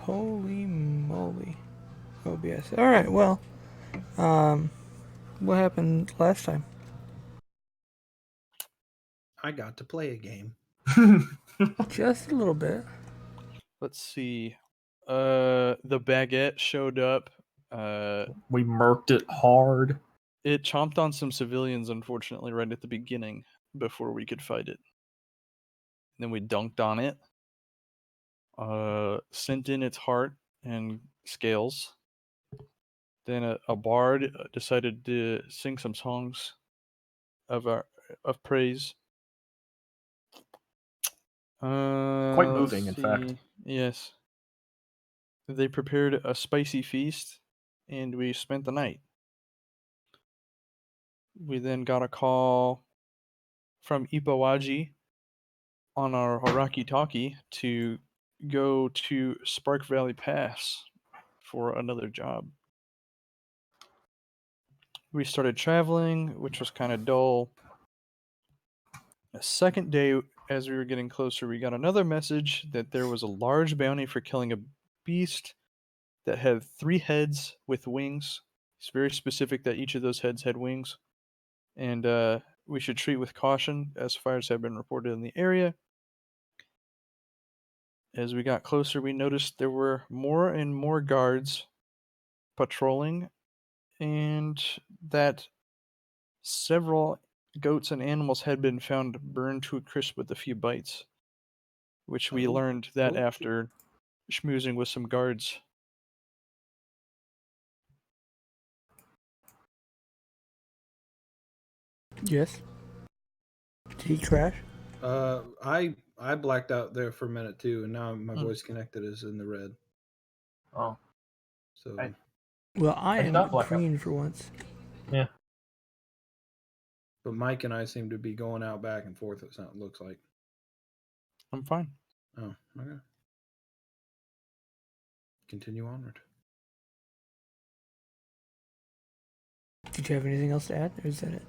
Holy moly. OBS. Alright, well, what happened last time? I got to play a game. Just a little bit. Let's see. The baguette showed up. We murked it hard. It chomped on some civilians, unfortunately, right at the beginning before we could fight it. Then we dunked on it. Sent in its heart and scales. Then a bard decided to sing some songs of praise. Quite moving, in fact. Yes. They prepared a spicy feast, and we spent the night. We then got a call from Ipawaji on our Haraki-Talkie to go to Spark Valley Pass for another job. We started traveling, which was kind of dull. The second day, as we were getting closer, we got another message that there was a large bounty for killing a beast that had 3 heads with wings. It's very specific that each of those heads had wings. And we should treat with caution, as fires have been reported in the area. As we got closer, we noticed there were more and more guards patrolling, and that several goats and animals had been found burned to a crisp with a few bites, which we learned that after schmoozing with some guards. Yes. Did he crash? I blacked out there for a minute too, and now my voice connected is in the red. Oh. So Well, I did am not black out. green for once. Yeah. but Mike and I seem to be going out back and forth, it looks like. I'm fine. Oh, okay. Continue onward. Did you have anything else to add, or is that it?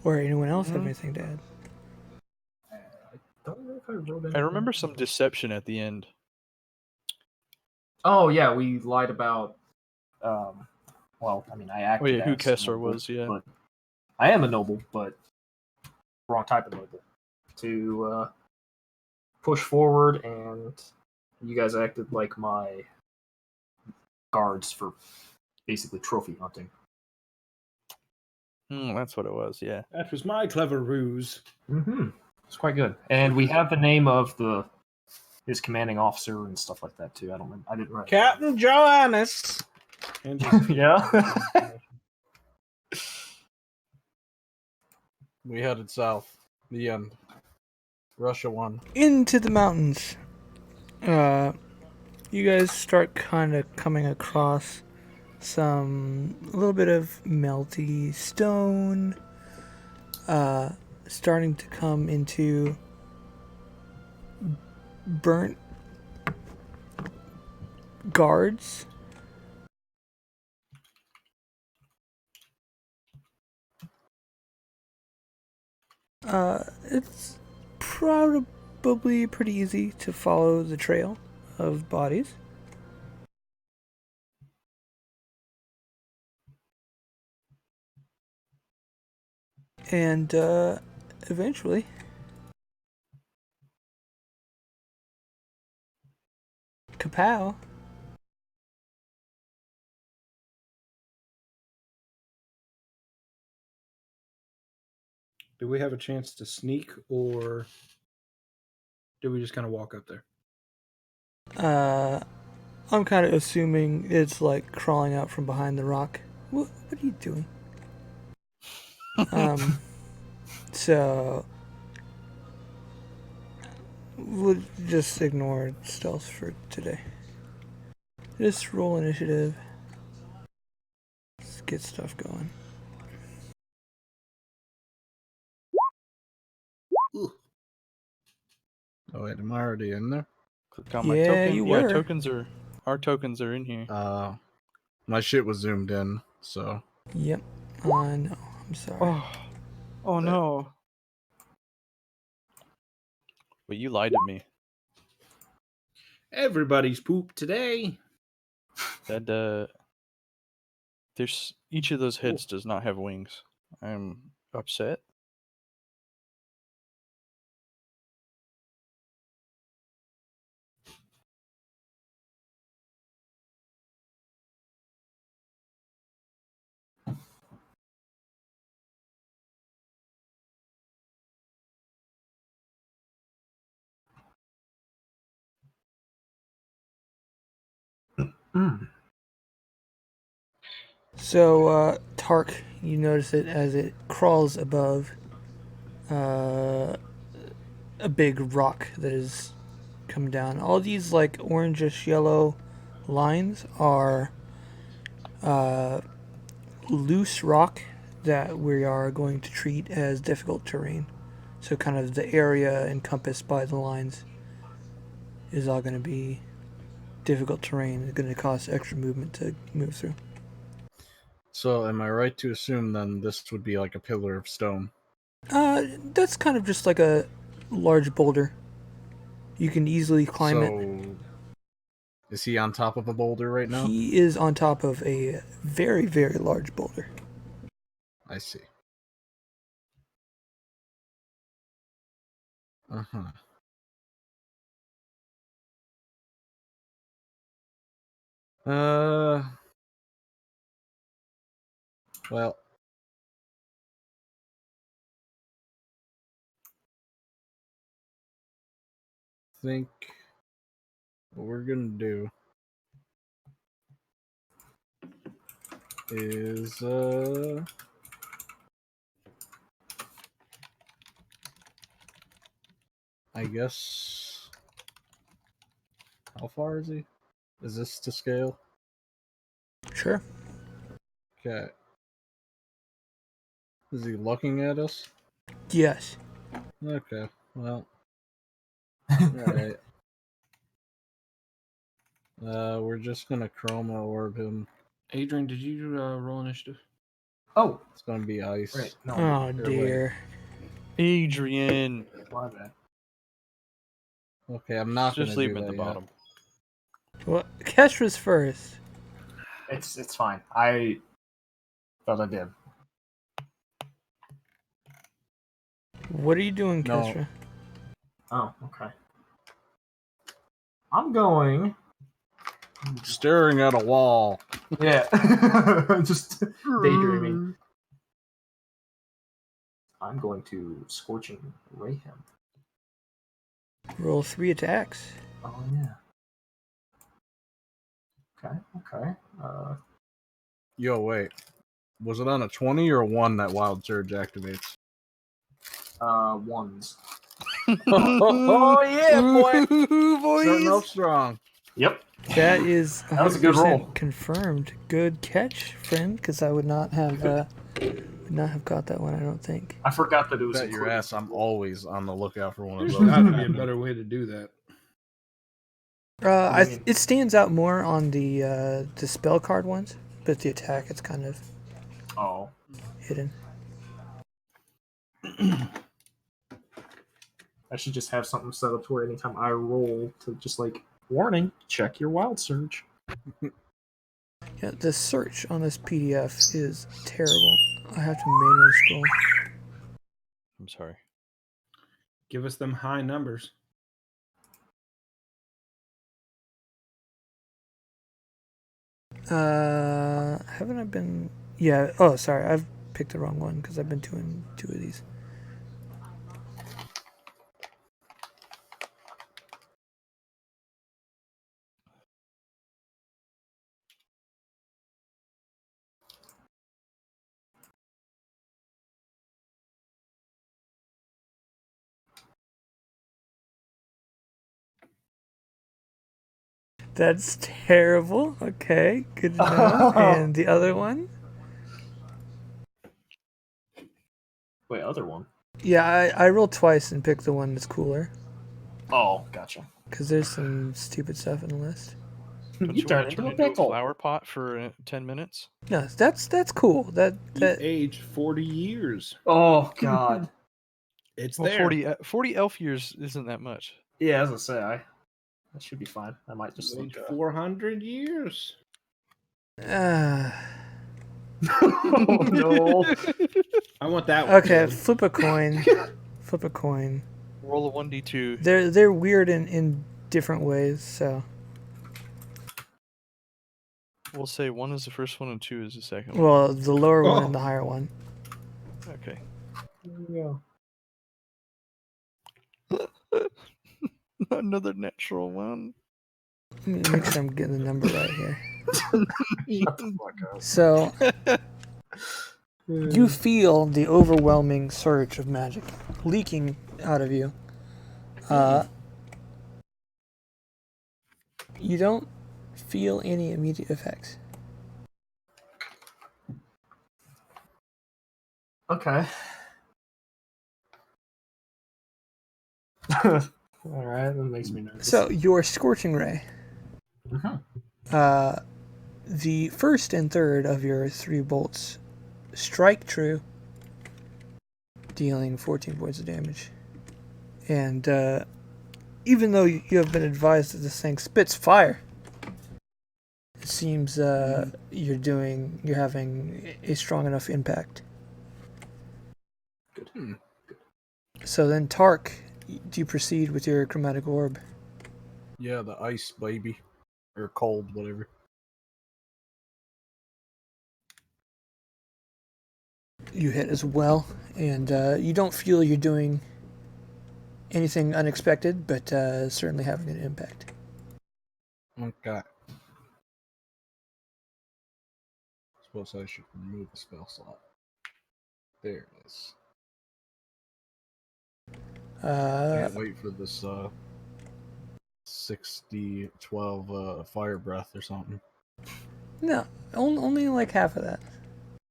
Or anyone else have anything to add? I don't know if I wrote anything. I remember some deception at the end. Oh, yeah, we lied about... well, I mean, I acted Oh yeah, who as Kessler noble, was, yeah. But I am a noble, but wrong type of noble. To push forward, and you guys acted like my guards for basically trophy hunting. That's what it was, yeah. That was my clever ruse. Mm-hmm. It's quite good. And we have the name of his commanding officer and stuff like that, too. I didn't write Captain Johannes. Yeah. We headed south. The end. Russia won. Into the mountains. You guys start kind of coming across a little bit of melty stone, starting to come into burnt guards. It's probably pretty easy to follow the trail of bodies. And eventually, kapow. Do we have a chance to sneak, or do we just kind of walk up there? I'm kind of assuming it's like crawling out from behind the rock. What are you doing? So we'll just ignore stealth for today. Just roll initiative. Let's get stuff going. Oh wait, am I already in there? Click on my Yeah, token. you Yeah, were. our tokens are in here. My shit was zoomed in, so. Yep. No, I'm sorry. Oh no. But you lied to me. Everybody's poop today. That there's each of those heads does not have wings. I'm upset. So, Tark, you notice it as it crawls above a big rock that is come down. All these like orangish yellow lines are loose rock that we are going to treat as difficult terrain. So kind of the area encompassed by the lines is all going to be difficult terrain. It's going to cost extra movement to move through. So, am I right to assume then this would be like a pillar of stone? That's kind of just like a large boulder. You can easily climb it. Is he on top of a boulder right now? He is on top of a very, very large boulder. I see. Uh-huh. Well, I think what we're gonna do is I guess, how far is he? Is this to scale? Sure. Okay. Is he looking at us? Yes. Okay. Well. Alright. We're just gonna chroma orb him. Adrian, did you roll initiative? Oh, It's gonna be ice. right. No, Oh dear. Adrian, my bad. Okay, I'm not just gonna leave do him at that the yet. bottom. Well, Kestra's first. It's fine. I thought I did. What are you doing, No. Kestra? Oh, okay. I'm going. Staring at a wall. Yeah. Just daydreaming. I'm going to Scorching Ray him. Roll 3 attacks. Oh, yeah. Okay. Yo, wait. Was it on a 20 or a 1 that Wild Surge activates? Ones. Oh, yeah, boy! Boys. Starting off strong. Yep. That is 100% That was a good roll. confirmed. Good catch, friend, because I would not have got that one, I don't think. I forgot that it was Bet your included. ass, I'm always on the lookout for one of There's those. got to be a better way to do that. It stands out more on the spell card ones, but the attack, it's kind of Oh. hidden. I should just have something set up to where anytime I roll to just like, warning, check your Wild Surge. Yeah, the search on this PDF is terrible. I have to manually scroll. I'm sorry. Give us them high numbers. Haven't I been? Yeah. Oh, sorry. I've picked the wrong one because I've been doing 2 of these. That's terrible. Okay, good to know. And the other one? Wait, other one? Yeah, I rolled twice and picked the one that's cooler. Oh, gotcha. Because there's some stupid stuff in the list. Don't You you turned want to into turn a into a pickle. flower pot for 10 minutes? No, that's cool. You aged 40 years. Oh, God. It's Well, there. 40 elf years isn't that much. Yeah, as I say, that should be fine. I might just Wait look. 400 years. Oh no! I want that one. Okay, killed. flip a coin. Flip a coin. Roll a 1d2. They're weird in different ways. So We'll say 1 is the first one and 2 is the second one. well, the lower one Oh. and the higher one. Okay. Yeah. Another natural one. Let me make sure I'm getting the number right here. Shut the fuck up. So you feel the overwhelming surge of magic leaking out of you. You don't feel any immediate effects. Okay. All right, that makes me nervous. So your scorching ray. Mhm. The first and third of your 3 bolts strike true, dealing 14 points of damage. And even though you have been advised that this thing spits fire, it seems you're having a strong enough impact. Good. So then, Tark, do you proceed with your chromatic orb? Yeah, the ice baby. Or cold, whatever. You hit as well, and you don't feel you're doing anything unexpected, but certainly having an impact. Okay. Suppose I should remove the spell slot. There it is. Can't wait for this 60-12 fire breath or something. No, only like half of that.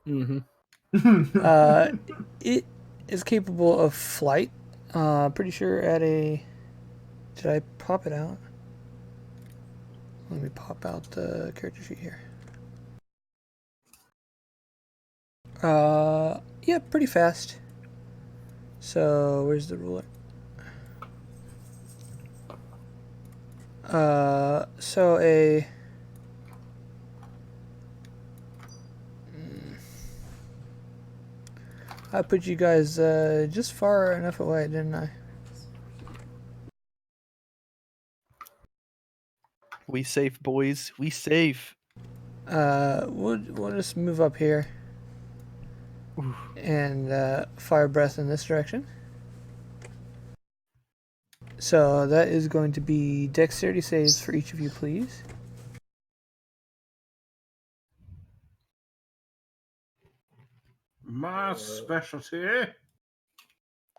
Mm-hmm. It is capable of flight. Pretty sure at a... Did I pop it out? Let me pop out the character sheet here. Yeah, pretty fast. So, where's the ruler? So a... I put you guys just far enough away, didn't I? We safe, boys. We safe. We'll just move up here and fire breath in this direction. So that is going to be dexterity saves for each of you, please. My specialty.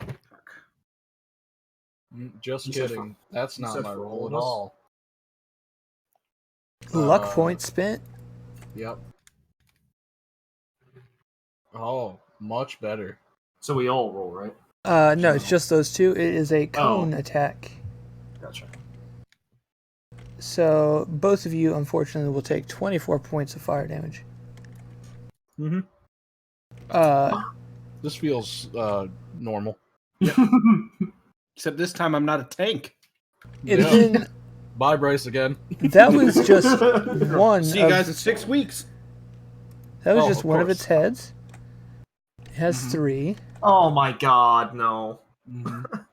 Fuck. Just You said kidding. That's you not said my for roll all at of us? all. Luck points spent. Yep. Oh, much better. So we all roll, right? No, it's just those two. It is a cone Oh. attack. Gotcha. So both of you, unfortunately, will take 24 points of fire damage. Mm-hmm. This feels normal. Except this time I'm not a tank. And Yeah. then Bye, Bryce, again. that was just one. See you guys in 6 weeks. That was Oh, just of one of course. its heads. It has Mhm. 3. Oh my god, no. Mhm.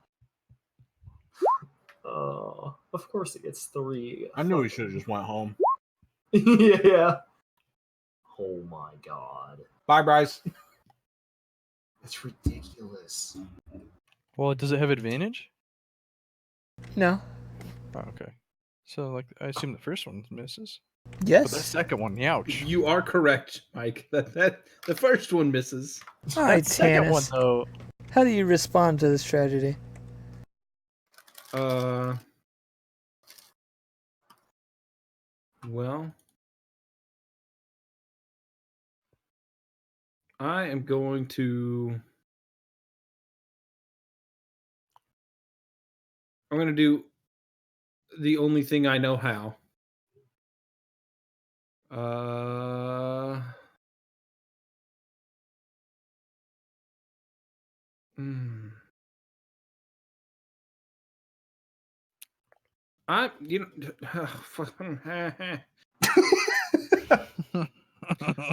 Of course it gets 3. I knew we should have just went home. Yeah. Oh my god. Bye, Bryce. That's ridiculous. Well, does it have advantage? No. Oh, okay. So, like, I assume the first one misses. But the Yes. second one, ouch. You are correct, Mike. That the first one misses. All right, That second one, Tannis. though. How do you respond to this tragedy? Well, I am going to. I'm going to do the only thing I know how.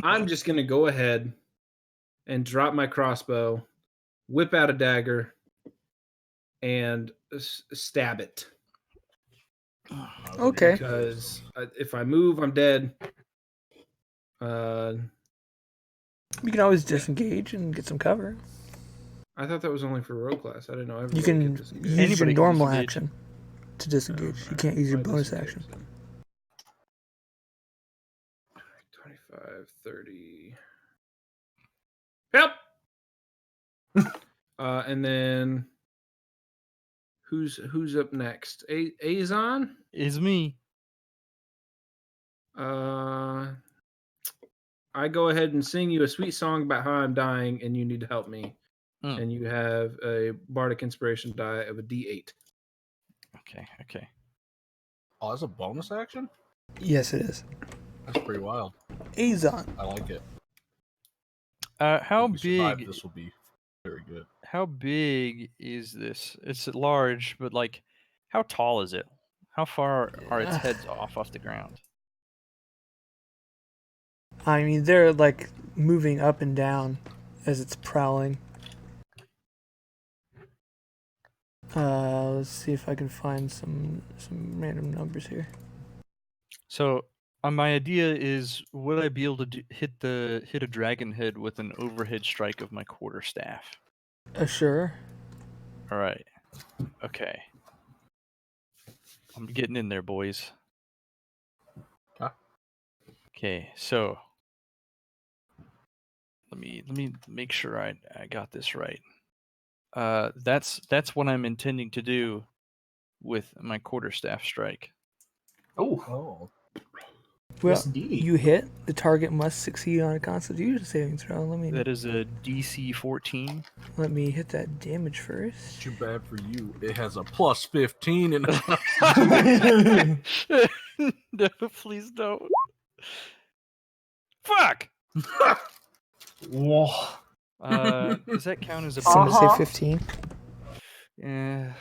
I'm just gonna go ahead and drop my crossbow, whip out a dagger, and stab it. Okay. Because if I move, I'm dead. You can always disengage and get some cover. I thought that was only for rogue class. I didn't know everybody You can could disengage. use your Anybody can normal disengage. action to disengage. Oh, You can't use your I bonus disengage action. then. 25, 30. Help! And then who's up next? Azon? Is me. I go ahead and sing you a sweet song about how I'm dying and you need to help me. Mm. And you have a bardic inspiration die of a D8. Okay. Oh, that's a bonus action? Yes, it is. That's pretty wild. Azon. I like it. How If we survive, big? this will be very good. How big is this? It's large, but like, how tall is it? How far are its heads off the ground? I mean, they're like moving up and down as it's prowling. Let's see if I can find some random numbers here. So, my idea is, would I be able to hit a dragon head with an overhead strike of my quarterstaff? Sure. All right. Okay. I'm getting in there, boys. Okay, so let me make sure I got this right. That's what I'm intending to do with my quarterstaff strike. Oh, Well, yes, indeed. you hit. The target must succeed on a Constitution saving throw. That is a DC 14. Let me hit that damage first. Too bad for you. It has a plus 15 in No, please don't. Fuck. Whoa. Does that count as a It's going to Uh-huh. say 15. Yeah.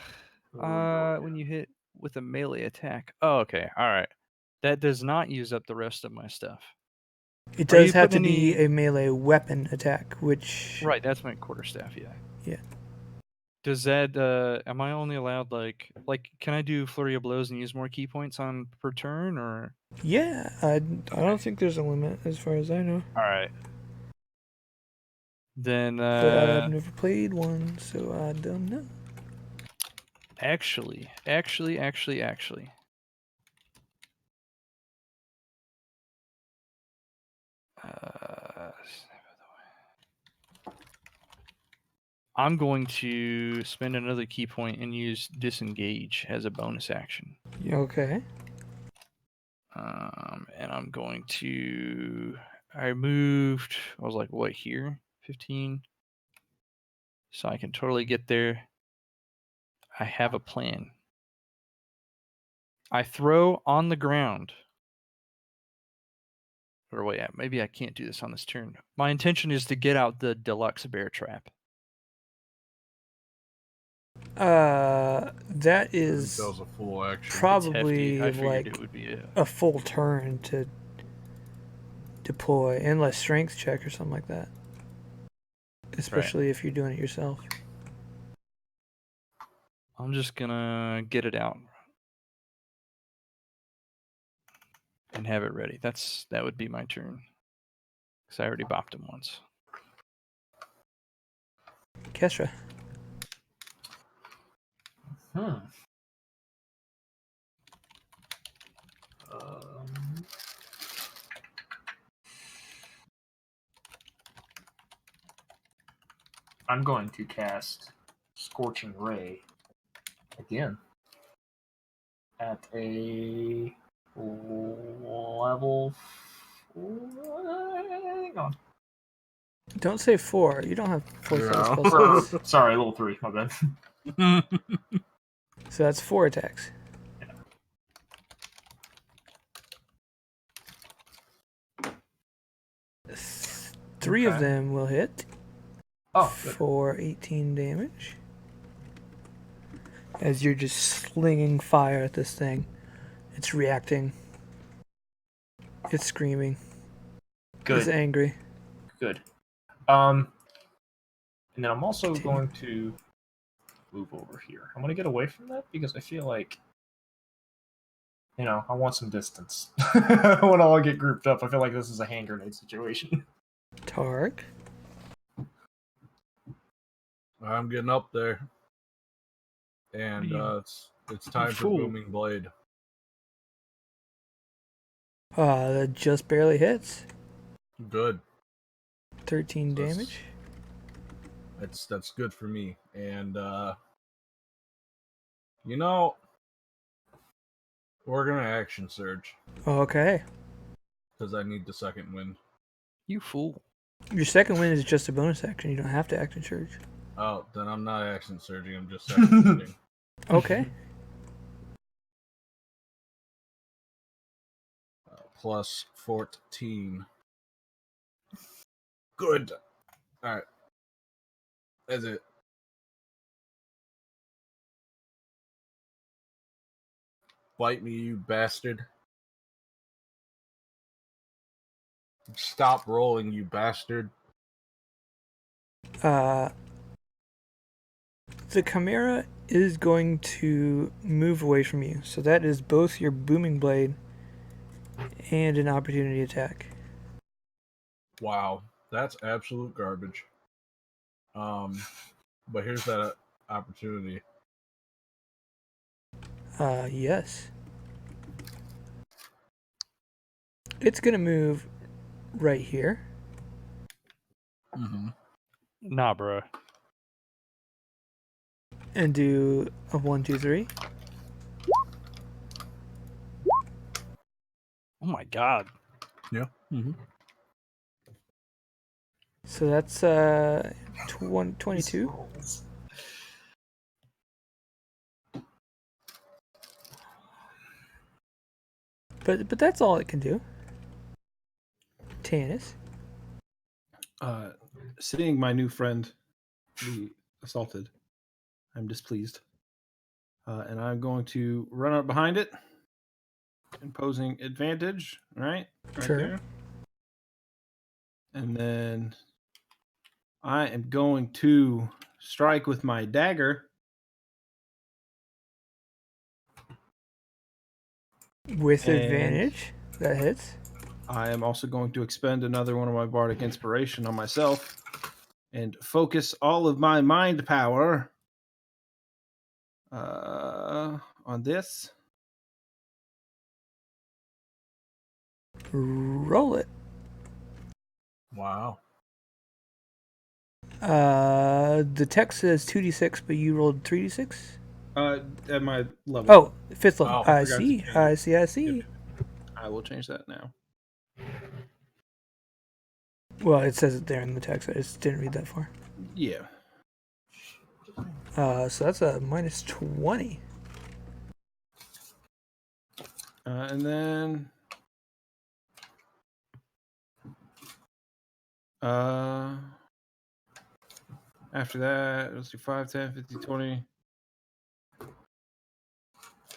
Oh, When you hit with a melee attack. Oh, okay. All right. That does not use up the rest of my stuff. It Are you does have to putting be any- a melee weapon attack, which... Right, that's my quarterstaff, yeah. Yeah. Does that am I only allowed like can I do flurry of blows and use more key points on per turn, or Yeah, I don't think there's a limit as far as I know. all right. Then But I've never played one, so I don't know. actually. I'm going to spend another key point and use disengage as a bonus action. Okay. And I'm going to. I moved. I was like, what here? 15. So I can totally get there. I have a plan. I throw on the ground. Or wait, maybe I can't do this on this turn. My intention is to get out the deluxe bear trap. That is That was a full action. It's probably hefty. I figured like it would be a full turn to deploy, unless strength check or something like that. Especially if you're doing it yourself. I'm just gonna get it out and have it ready. That would be my turn. Because I already bopped him once. Kestra. I'm going to cast Scorching Ray again at a level. Hang on. Don't say 4. You don't have 4 Yeah. spell slots. Sorry, level 3. My bad. So that's 4 attacks. Three of Okay. them will hit Oh, good. for 18 damage. As you're just slinging fire at this thing. It's reacting. It's screaming. Good. It's angry. Good. And then I'm also Continue. going to move over here. I'm going to get away from that because I feel like, I want some distance. When all get grouped up, I feel like this is a hand grenade situation. Tark. I'm getting up there. And it's time for fool. Booming Blade. That just barely hits. Good. 13 So damage. That's good for me. And we're gonna action surge Okay. because I need the second wind. You fool. Your second win is just a bonus action. You don't have to act in charge. Oh, then I'm not action surging. I'm just action surging. Okay. Plus 14. Good. All right. That's it. Bite me, you bastard. Stop rolling, you bastard. The Chimera is going to move away from you. So that is both your booming blade and an opportunity attack. Wow. That's absolute garbage. But here's that opportunity. Yes. It's going to move right here. Mm-hmm. Nah, bro. And do a 1, 2, 3. Oh my god. Yeah. Mm-hmm. So that's 22. But that's all it can do. Tannis. Seeing my new friend be assaulted, I'm displeased. And I'm going to run up behind it, imposing advantage, right Sure. there. And then I am going to strike with my dagger. With And advantage. That hits. I am also going to expend another one of my bardic inspiration on myself and focus all of my mind power on this. Roll it. Wow. The text says 2d6, but you rolled 3d6? At my level. Oh, 5th level. Oh, I forgot to see. change I it. see. I see. I will change that now. Well, it says it there in the text. I just didn't read that far. Yeah. So that's a minus 20. And then after that, let's do 5, 10, 15, 20.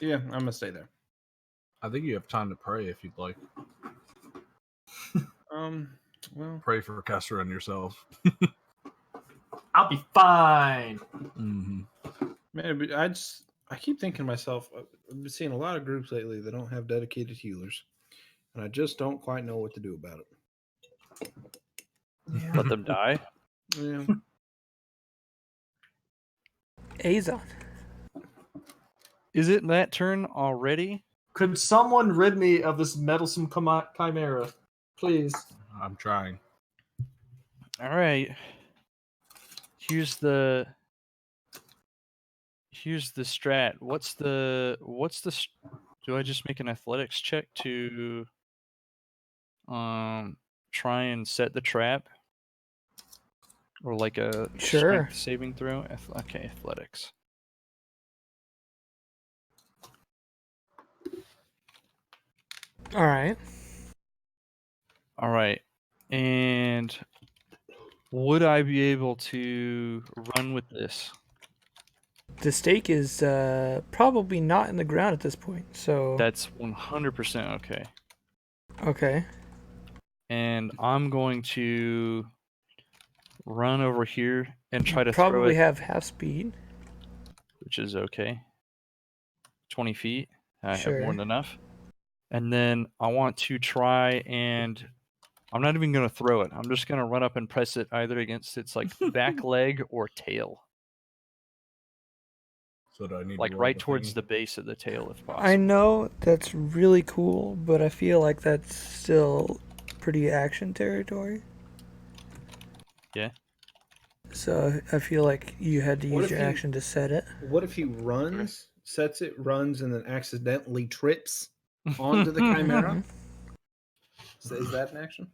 Yeah, I'm going to stay there. I think you have time to pray if you'd like. Well, Pray for Kessler and yourself. I'll be fine. Mm-hmm. man, but I keep thinking to myself, I've been seeing a lot of groups lately that don't have dedicated healers, and I just don't quite know what to do about it. Let them die. Yeah. Azon. Is it that turn already? Could someone rid me of this meddlesome chimera, please? I'm trying. All right. Here's the strat. Do I just make an athletics check to try and set the trap? Or like a Sure. strength saving throw? Okay, athletics. All right. All right. And would I be able to run with this? The stake is probably not in the ground at this point. So That's 100% okay. okay. And I'm going to run over here and try to throw Probably it, have half speed. which is okay. 20 feet. I have more Sure. than enough. And then I want to try and I'm not even going to throw it. I'm just going to run up and press it either against its like back leg or tail. So do I need Like to roll right the towards thingy? the base of the tail if possible. I know that's really cool, but I feel like that's still pretty action territory. Yeah. So I feel like you had to What use if your you- action to set it. What if he runs, sets it, runs, and then accidentally trips onto the chimera? So is that an action?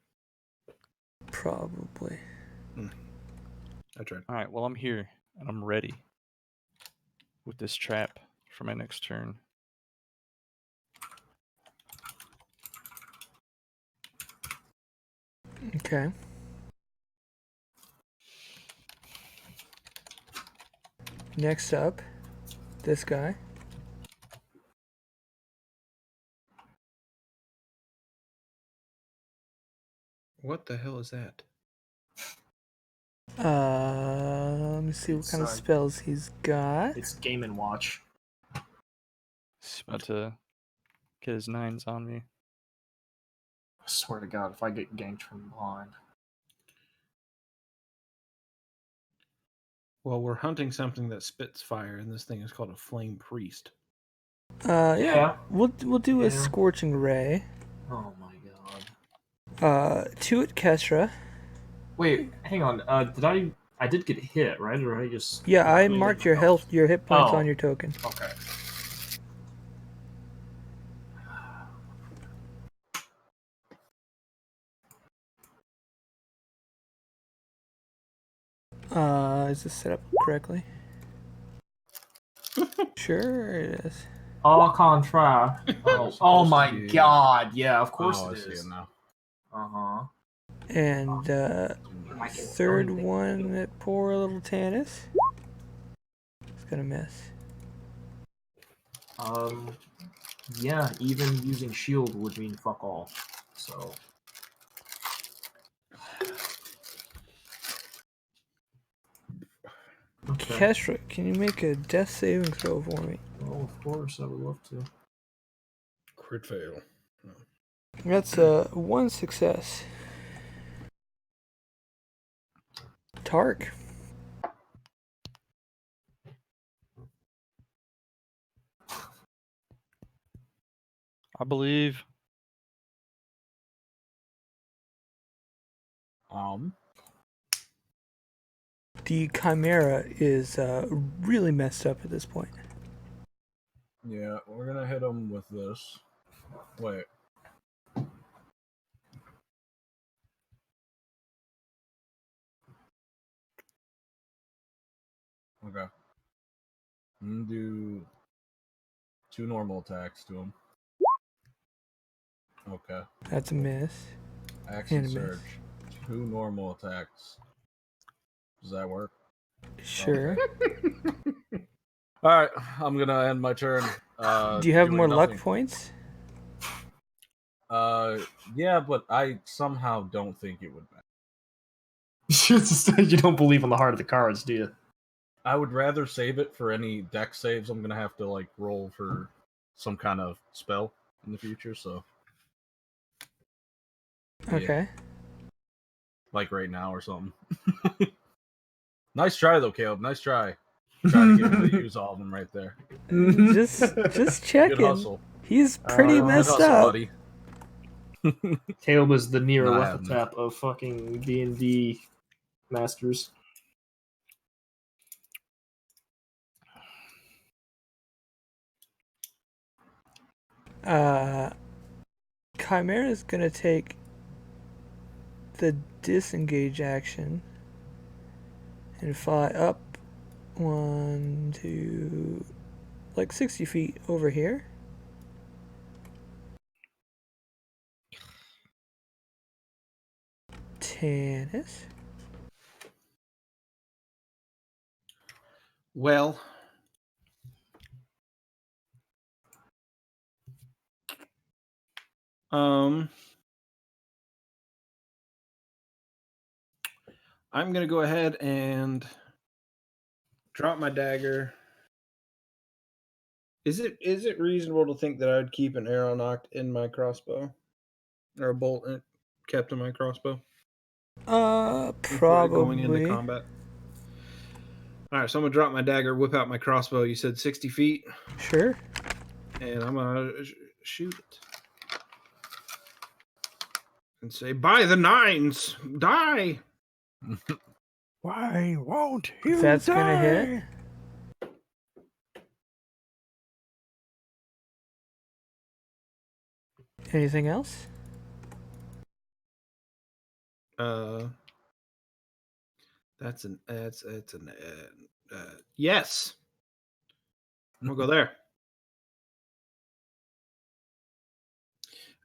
Probably. I tried. All right, well, I'm here and I'm ready with this trap for my next turn. Okay. Next up, this guy. What the hell is that? Let me see what It's, kind of uh, spells he's got. It's Game and Watch. He's about to get his 9s on me. I swear to God, if I get ganked from behind. Well, we're hunting something that spits fire, and this thing is called a flame priest. Yeah. We'll do a Yeah. scorching ray. Oh my God. To it, Kestra. Wait, hang on. I did get hit, right? Or I just. Yeah, I really marked didn't your know? health, your hit points Oh. on your token. Okay. Is this set up correctly? Sure it is. Au contraire. Oh supposed my to be- God. Yeah, of course Oh, I it see is. it now. Uh-huh. And I can third only think one, that poor little Tannis. It's gonna miss. Yeah, even using shield would mean fuck all. So. Okay. Kestra, can you make a death saving throw for me? Oh, of course, I would love to. Crit fail. That's one success. Tark. I believe. The Chimera is really messed up at this point. Yeah, we're gonna hit him with this. Wait. Okay. I'm gonna do 2 normal attacks to him. Okay. That's a miss. Action And a miss. surge. 2 normal attacks. Does that work? Sure. All right, I'm gonna end my turn. Do you have doing more luck nothing. points? Yeah, but I somehow don't think it would matter. You don't believe in the heart of the cards, do you? I would rather save it for any deck saves I'm gonna have to like roll for some kind of spell in the future. So, yeah, Okay. like right now or something. Nice try though, Caleb. Nice try. Trying to get me to use all of them right there. Just checking. Good hustle. He's pretty Good messed Good hustle, up. buddy. Caleb is the near No, I left tap of fucking D&D masters. Chimera is gonna take the disengage action and fly up 1, 2, like 60 feet over here. Tannis. Well, I'm gonna go ahead and drop my dagger. Is it reasonable to think that I would keep an arrow nocked in my crossbow, or a bolt kept in my crossbow before going into Probably. combat? All right, so I'm gonna drop my dagger, whip out my crossbow. You said 60 feet, Sure. and I'm gonna shoot it and say, "By the nines, die!" Why won't you That's gonna hit. Anything else? That's an yes. We'll go there.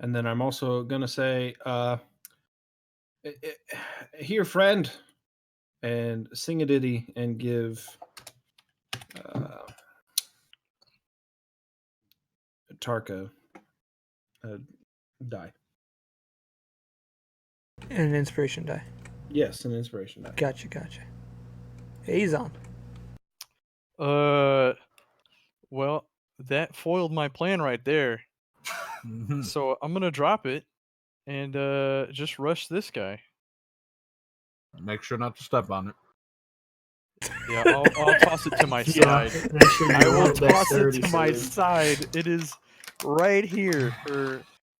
And then I'm also gonna say, here, friend, and sing a ditty and give Tarka a die. And an inspiration die. Yes, an inspiration die. Gotcha. Azon. Well, that foiled my plan right there. So I'm gonna drop it and just rush this guy. Make sure not to step on it. Yeah, I'll toss it to my side. Make sure I you will roll toss it dexterity to my save. side. It is right here.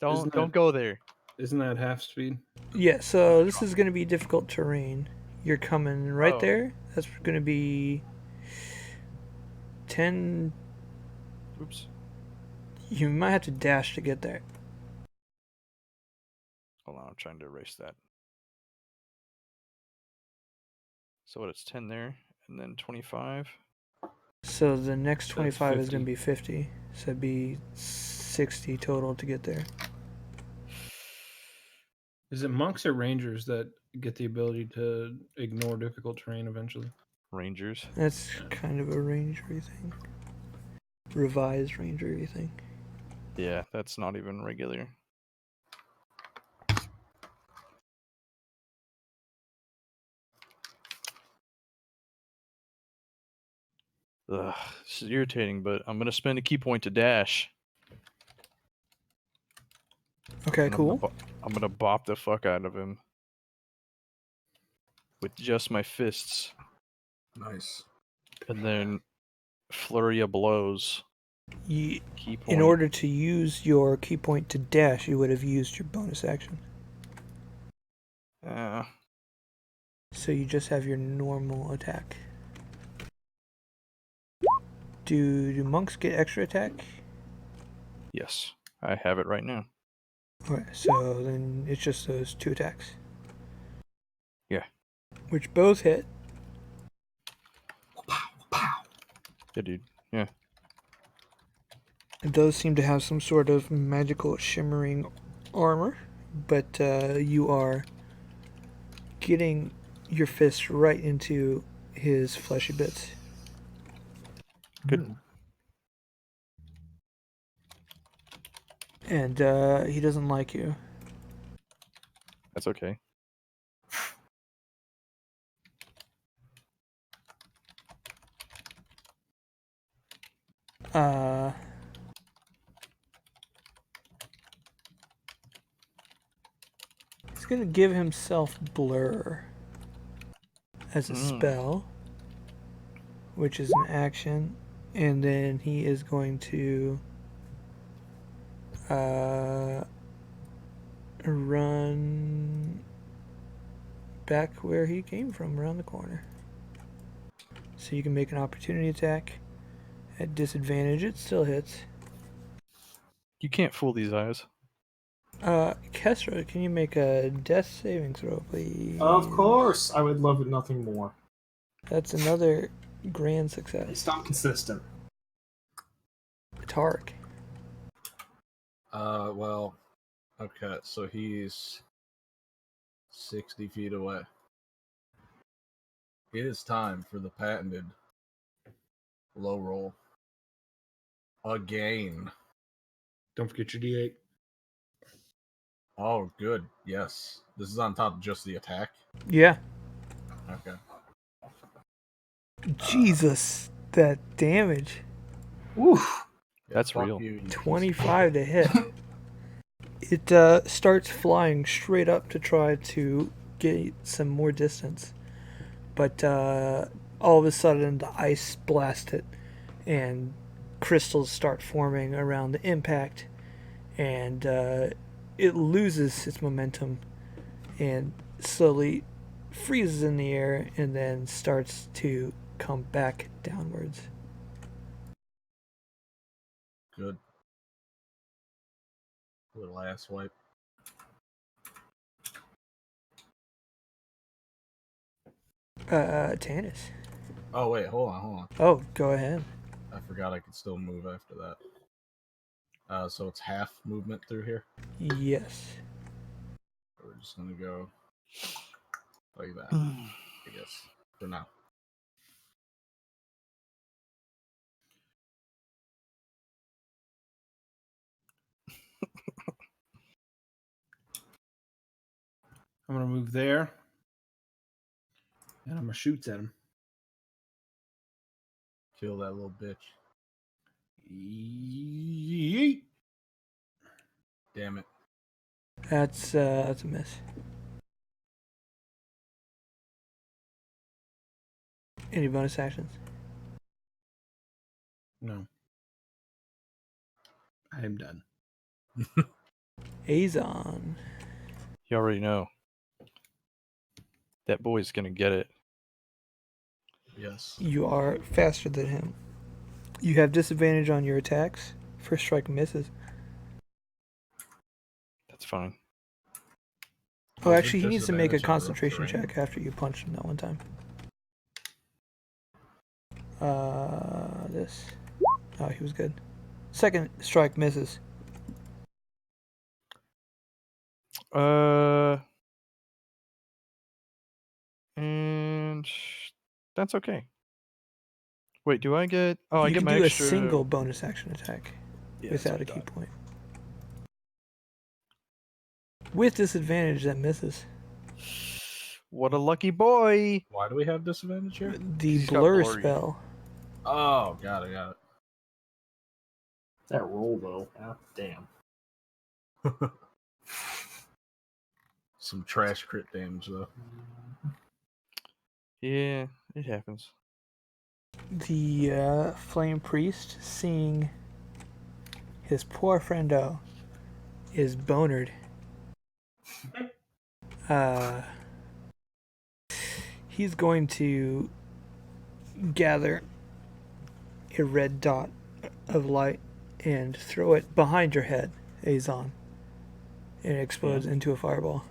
Don't go there. Isn't that half speed? Yeah, so this is gonna be difficult terrain. You're coming right Oh. there. That's gonna be 10. Oops. You might have to dash to get there. Hold on, I'm trying to erase that. So what? It's 10 there, and then 25. So the next So 25 is 50. gonna be 50. So it'd be 60 total to get there. Is it monks or rangers that get the ability to ignore difficult terrain eventually? Rangers. That's kind of a rangery thing. Revised rangery thing. Yeah, that's not even regular. Ugh, this is irritating, but I'm gonna spend a key point to dash. Okay, and cool. I'm gonna bop the fuck out of him with just my fists, Nice. and then flurry of blows. You, Key point. in order to use your key point to dash, you would have used your bonus action. So you just have your normal attack. Do monks get extra attack? Yes, I have it right now. Okay, so then it's just those 2 attacks. Yeah. Which both hit. Yeah, dude. Yeah. It does seem to have some sort of magical shimmering armor, but you are getting your fist right into his fleshy bits. Good. And he doesn't like you. That's okay. He's gonna give himself blur as a spell, which is an action, and then he is going to run back where he came from, around the corner. So you can make an opportunity attack at disadvantage. It still hits. You can't fool these eyes. Kestra, can you make a death saving throw, please? Of course, I would love nothing more. That's another grand At success. least I'm consistent. Tark. Well, okay, so he's 60 feet away. It is time for the patented low roll. Again. Don't forget your D8. Oh, good. Yes. This is on top of just the attack. Yeah. Okay. Jesus, that damage. Oof. Yeah, That's fuck real. you, you piece of 25 to hit. It starts flying straight up to try to get some more distance. But all of a sudden, the ice blasts it, and crystals start forming around the impact, and it loses its momentum and slowly freezes in the air and then starts to come back downwards. Good. Little ass wipe. Tannis. Oh wait, hold on. Oh, go ahead. I forgot I could still move after that. So it's half movement through here. Yes. We're just gonna go like that, I guess, for now. I'm gonna move there, and I'm gonna shoot at him. Kill that little bitch. Yeet. Damn it. That's a miss. Any bonus actions? No. I am done. Azon. You already know. That boy's gonna get it. Yes. You are faster than him. You have disadvantage on your attacks. First strike misses. That's fine. Oh, Was it actually, he needs to make a disadvantage on rough concentration terrain? check after you punched him that one time. This. Oh, he was good. Second strike misses. And that's okay. Wait, do I get? Oh, I You get can my do extra. a single bonus action attack Yeah, that's what without I a key thought. point. With disadvantage, that misses. What a lucky boy! Why do we have disadvantage here? The He's got blur blurry. Oh, got it. That roll though. Ah, damn. Some trash crit damage though. Yeah, it happens. The flame priest, seeing his poor friendo is bonered, he's going to gather a red dot of light and throw it behind your head, Azon, and it explodes into a fireball.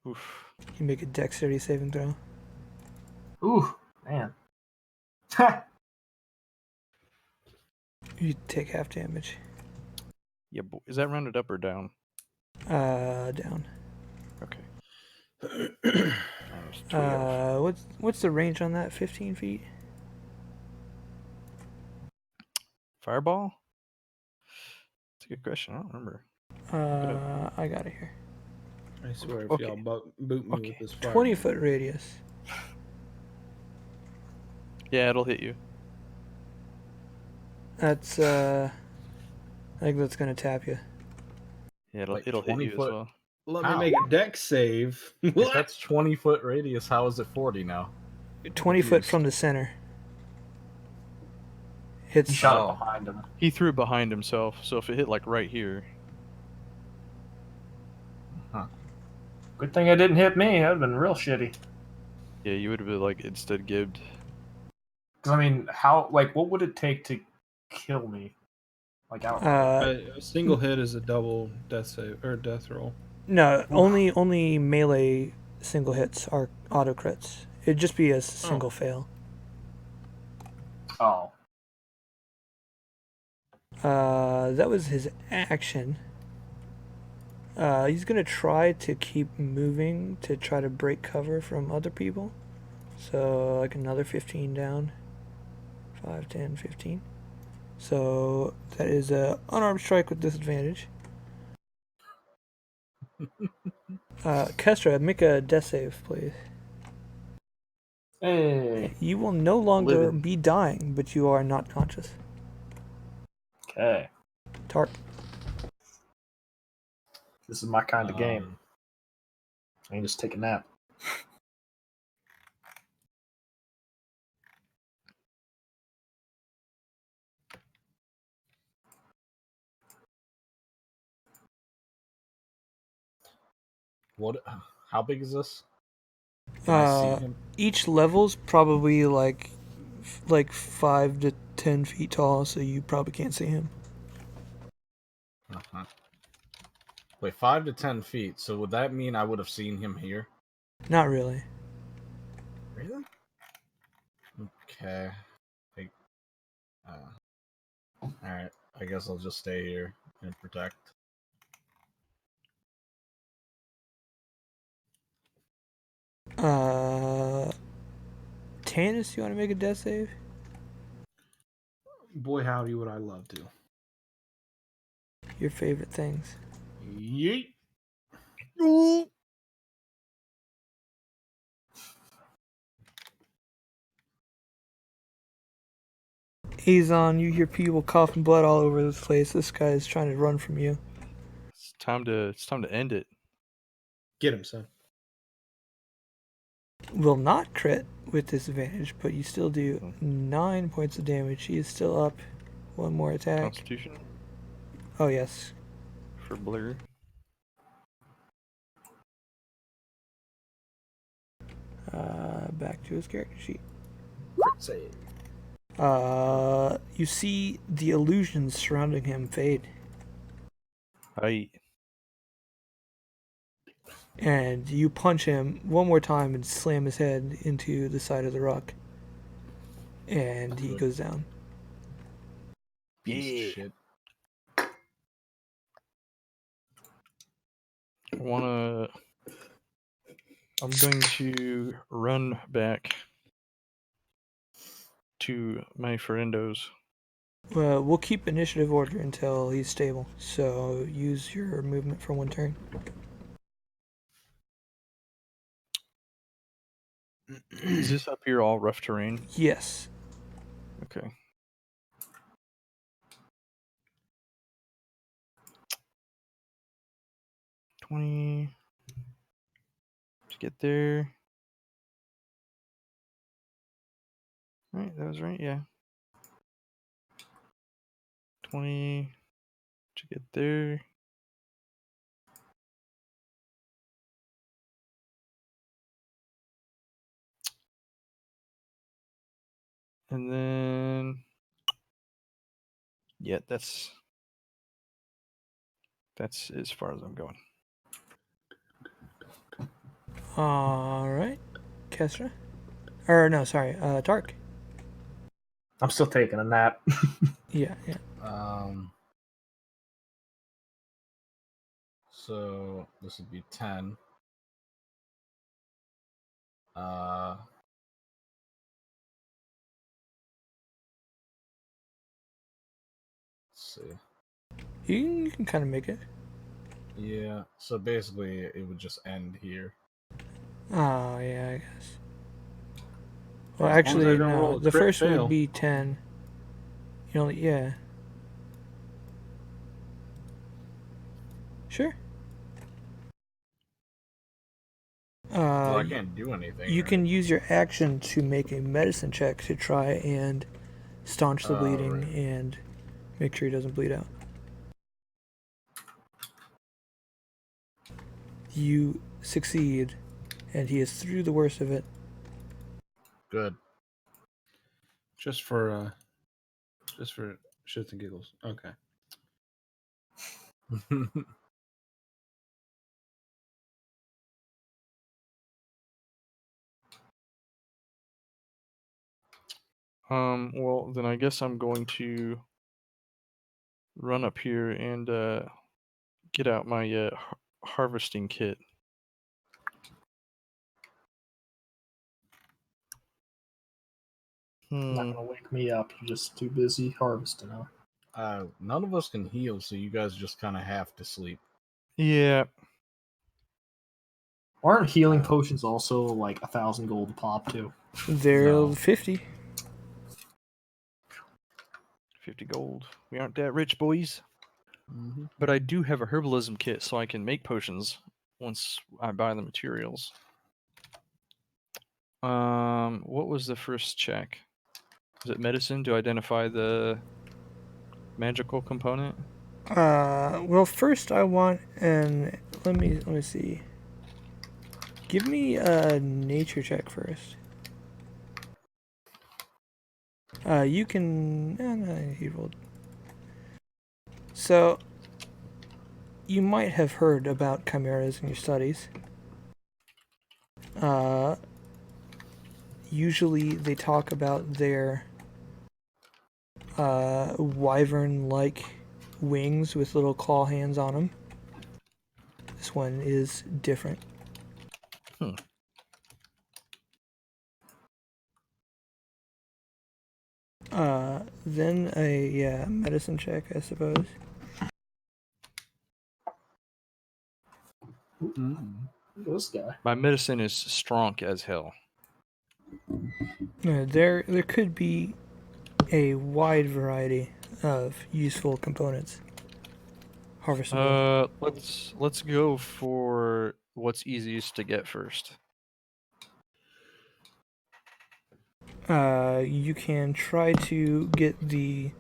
Oof. You make a dexterity saving throw. Ooh, man. You take half damage. Yeah, is that rounded up or down? Down. Okay. Minus 12. What's the range on that? 15 feet? Fireball? That's a good question. I don't remember. I got it here. I swear, if Okay. y'all boot me Okay. with this fire, 20-foot radius. Yeah, it'll hit you. That's I think that's gonna tap you. Yeah, it'll Like hit 20 you as foot. well. let Ow. me make a dex save. If What? that's 20-foot radius, how is it 40 now? 20 foot Confused. from the center. He Hits. shot Oh. it behind him. He threw it behind himself, so if it hit like right here, Good thing it didn't hit me. That'd have been real shitty. yeah, you would have been like instead gibbed. Because I mean, how? Like, what would it take to kill me? Like, I don't know. A single hit is a double death save or death roll. No, only melee single hits are auto crits. It'd just be a single fail. Oh, That was his action. He's gonna try to keep moving to try to break cover from other people. So like another 15 down. 5, 10, 15. So that is a unarmed strike with disadvantage. Kestra, make a death save, please. Hey. You will no longer Living. be dying, but you are not conscious. Okay. Tark. This is my kind of game. I can just take a nap. What? How big is this? Can I see him? Each level's probably like 5 to 10 feet tall, so you probably can't see him. Uh-huh. Wait, 5 to 10 feet. So would that mean I would have seen him here? Not really. Really? Okay. All right. I guess I'll just stay here and protect. Tannis, you want to make a death save? Boy, howdy, would I love to. Your favorite things. Yeet. Azon, you hear people coughing blood all over this place. This guy is trying to run from you. It's time to end it. Get him, son. Will not crit with disadvantage, but you still do 9 points of damage. He is still up. One more attack. Constitution Oh, yes. for Blur. Back to his character sheet. Crit save. You see the illusions surrounding him fade, Aye. and you punch him one more time and slam his head into the side of the rock, and he goes down. Piece of shit. I'm going to run back to my friendos. We'll keep initiative order until he's stable, so use your movement for one turn. Is this up here all rough terrain? Yes. Okay. $20 to get there. Right, that was right, yeah. 20 to get there. And then yeah, that's as far as I'm going. All right, Kestra. Or no, sorry, Tark. I'm still taking a nap. Yeah. So this would be 10. Let's see. You can kind of make it. Yeah. So basically, it would just end here. Oh yeah, I guess. Well, As long as I actually, don't roll no. a The crit first one fail. would be 10. You know, yeah. Sure. Well, I can't do anything. You right? can use your action to make a medicine check to try and staunch the bleeding Right. and make sure he doesn't bleed out. You succeed, and he is through the worst of it. Good. Just for shits and giggles. Okay. Well, then I guess I'm going to run up here and get out my harvesting kit. Not gonna wake me up. You're just too busy harvesting, huh? None of us can heal, so you guys just kind of have to sleep. Yeah. Aren't healing potions also like 1,000 gold a pop too? They're No. 50. 50 gold. We aren't that rich, boys. Mm-hmm. But I do have a herbalism kit, so I can make potions once I buy the materials. What was the first check? Was it medicine to identify the magical component? Well, first I want an. Let me see. Give me a nature check first. You can. No, he rolled. So, you might have heard about chimeras in your studies. Usually they talk about their wyvern-like wings with little claw hands on them. This one is different. Then a medicine check, I suppose. This guy. My medicine is strong as hell. There could be a wide variety of useful components. Harvestable. Let's go for what's easiest to get first. You can try to get the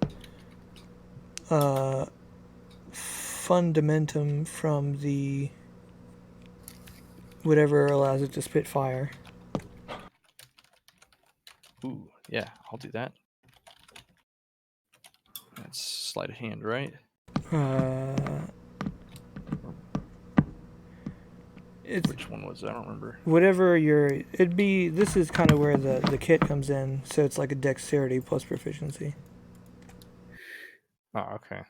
fundamentum from the whatever allows it to spit fire. Ooh, yeah, I'll do that. That's sleight of hand, right? It's Which one was it? I don't remember. whatever it'd be. This is kind of where the kit comes in, so it's like a dexterity plus proficiency. Oh, okay.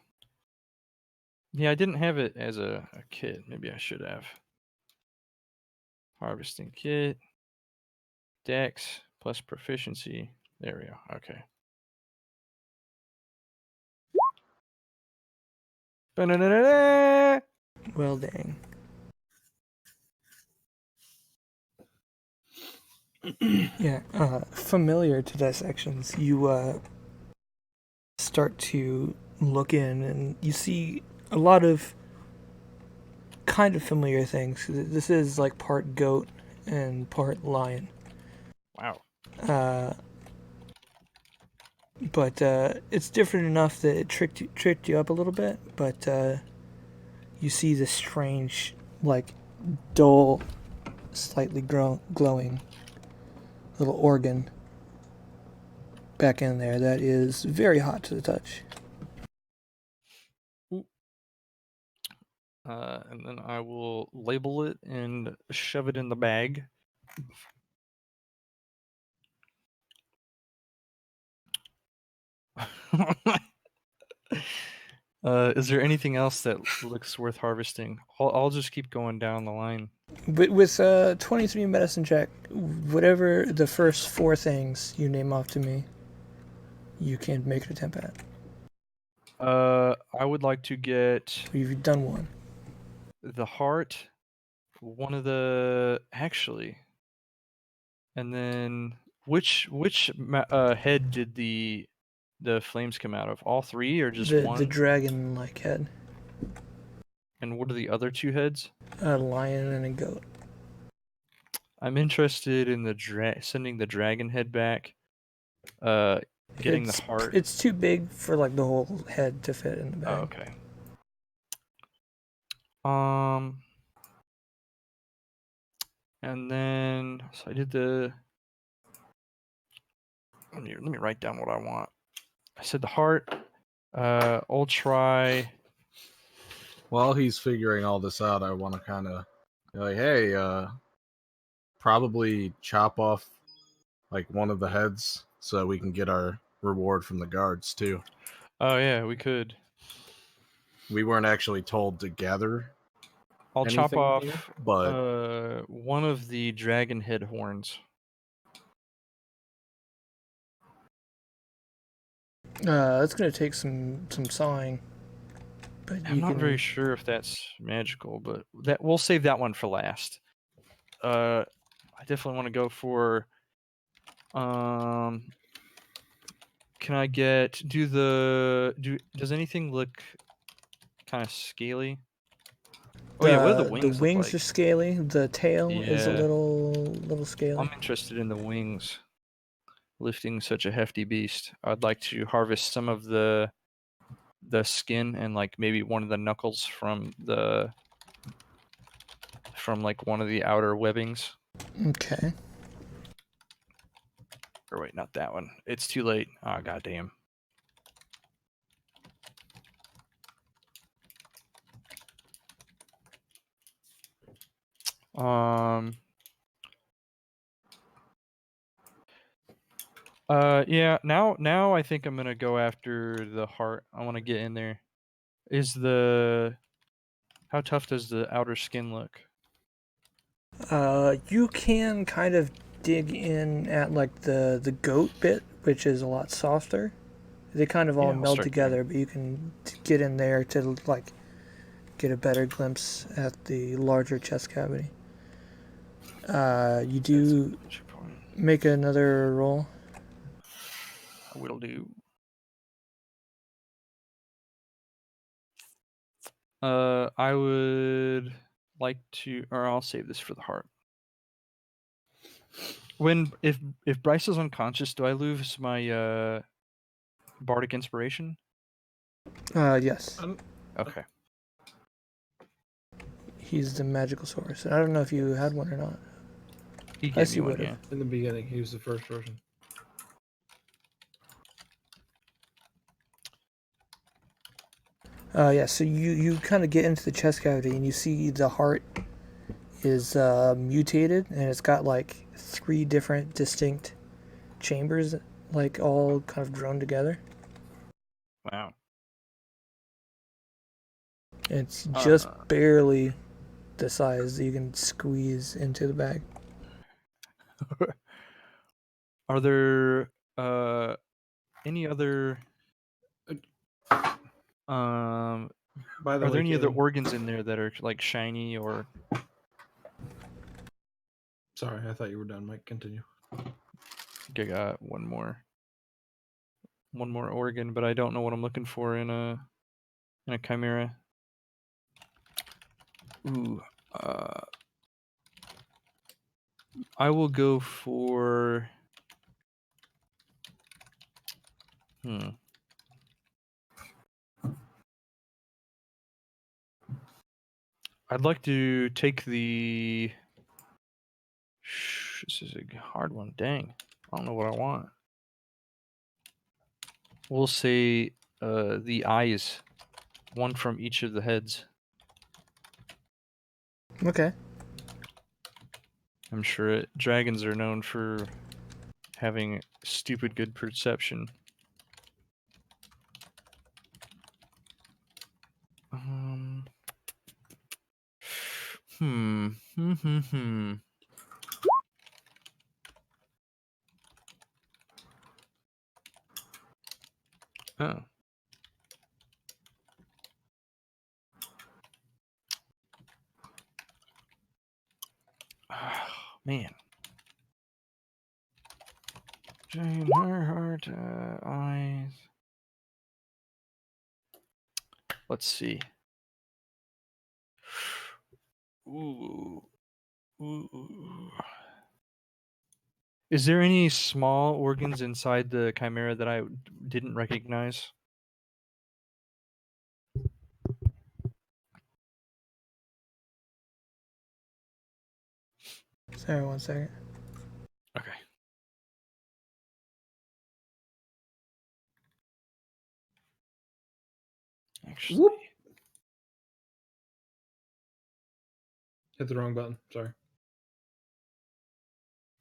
Yeah, I didn't have it as a kit. Maybe I should have. Harvesting kit. Dex plus proficiency. There we go. Okay. Ba-na-na-na-na! Well, dang. Yeah, familiar to dissections, you start to look in and you see a lot of kind of familiar things. This is like part goat and part lion. Wow. But it's different enough that it tricked you up a little bit. But you see this strange, like, dull, slightly glowing little organ back in there that is very hot to the touch. And then I will label it and shove it in the bag. Is there anything else that looks worth harvesting? I'll just keep going down the line. But with 23 medicine check, whatever the first four things you name off to me, you can make an attempt at. I would like to get You've done one. the heart, one of the actually, and then which head did the flames come out of? All three or just one? The dragon-like head. And what are the other two heads? A lion and a goat. I'm interested in sending the dragon head back. Getting the heart. It's too big for like the whole head to fit in the bag. Oh, okay. And then so I did the. Let me write down what I want. I said the heart. I'll try. While he's figuring all this out, I want to kind of like, hey, probably chop off like one of the heads so we can get our reward from the guards too. Oh yeah, we could. We weren't actually told to gather. I'll chop anything off here, but one of the dragon head horns. That's gonna take some sawing. But I'm not very sure if that's magical, but we'll save that one for last. I definitely want to go for. Can I get does anything look kind of scaly? Oh yeah, what do the wings look like? are scaly. The tail is a Yeah. little scaly. I'm interested in the wings. Lifting such a hefty beast, I'd like to harvest some of the skin and like maybe one of the knuckles from like one of the outer webbings. Okay. Or wait, not that one. It's too late. Oh goddamn. Yeah, now I think I'm gonna go after the heart. I wanna get in there. How tough does the outer skin look? You can kind of dig in at like the goat bit, which is a lot softer. They kind of all Yeah, I'll meld start there. together, but you can get in there to like get a better glimpse at the larger chest cavity. You do make another roll. I will do. I would like to, or I'll save this for the heart. If Bryce is unconscious, do I lose my bardic inspiration? Yes. Okay. He's the magical source. I don't know if you had one or not. He I gave see me one, would've. yeah. In the beginning, he was the first person. Yeah, so you kind of get into the chest cavity and you see the heart is mutated and it's got like 3 different distinct chambers, like all kind of grown together. Wow. It's just barely the size that you can squeeze into the bag. Are there any other By the are way, there any other Caden, organs in there that are like shiny or? sorry, I thought you were done. Mike, continue. I think I got one more organ, but I don't know what I'm looking for in a chimera. Ooh, I will go for. I'd like to take the. This is a hard one. Dang, I don't know what I want. We'll say the eyes, one from each of the heads. Okay. I'm sure dragons are known for having stupid good perception. Oh. Oh, man. Jane, her heart, eyes. Let's see. Ooh. Ooh. Is there any small organs inside the chimera that I didn't recognize? Sorry, 1 second. Okay. Actually. Whoop. Hit the wrong button. Sorry.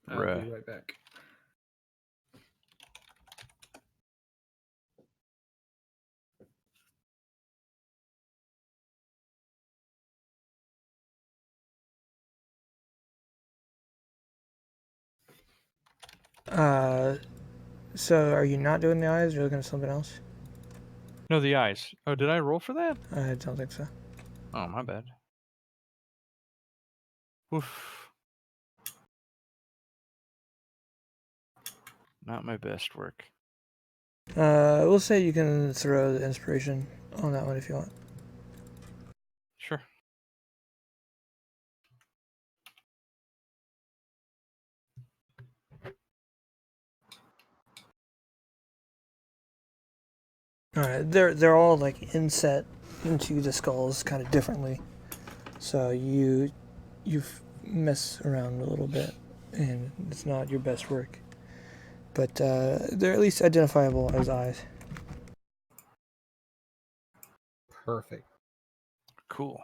I'll Bruh. be right back. So are you not doing the eyes, or looking at something else? No, the eyes. Oh, did I roll for that? I don't think so. Oh, my bad. Oof. Not my best work. We'll say you can throw the inspiration on that one if you want. Sure. All right, they're all like inset into the skulls kind of differently, so you mess around a little bit, and it's not your best work, but they're at least identifiable as eyes. Perfect. Cool.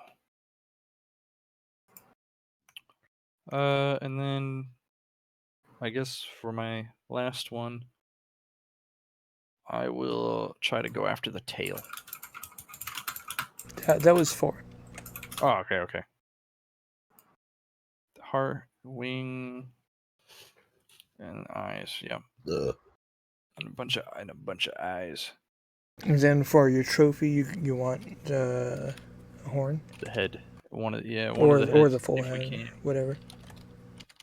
And then I guess for my last one, I will try to go after the tail. That was 4. Oh, okay. Heart, wing, and eyes. Yeah, and a bunch of eyes. And then for your trophy, you want a horn The head. One of the or heads, the full if we head, can. whatever.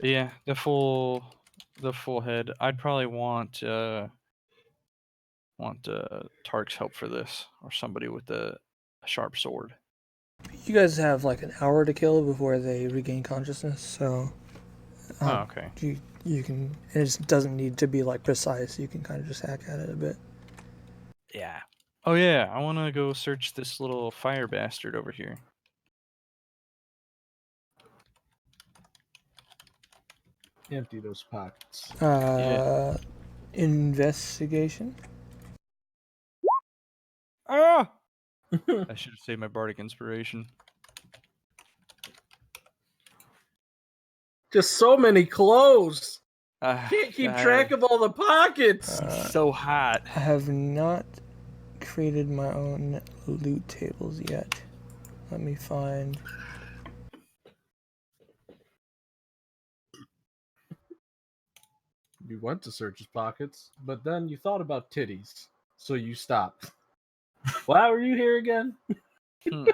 Yeah, the full head. I'd probably want Tark's help for this, or somebody with a sharp sword. You guys have like an hour to kill before they regain consciousness, so Oh, okay. you can. And it doesn't need to be like precise. You can kind of just hack at it a bit. Yeah. Oh yeah, I want to go search this little fire bastard over here. Empty those pockets. Investigation. Ah! I should have saved my bardic inspiration. Just so many clothes. Ah, Can't keep God, track of all the pockets. It's so hot. I have not created my own loot tables yet. Let me find. You went to search his pockets, but then you thought about titties, so you stopped. Why were you here again? Hmm.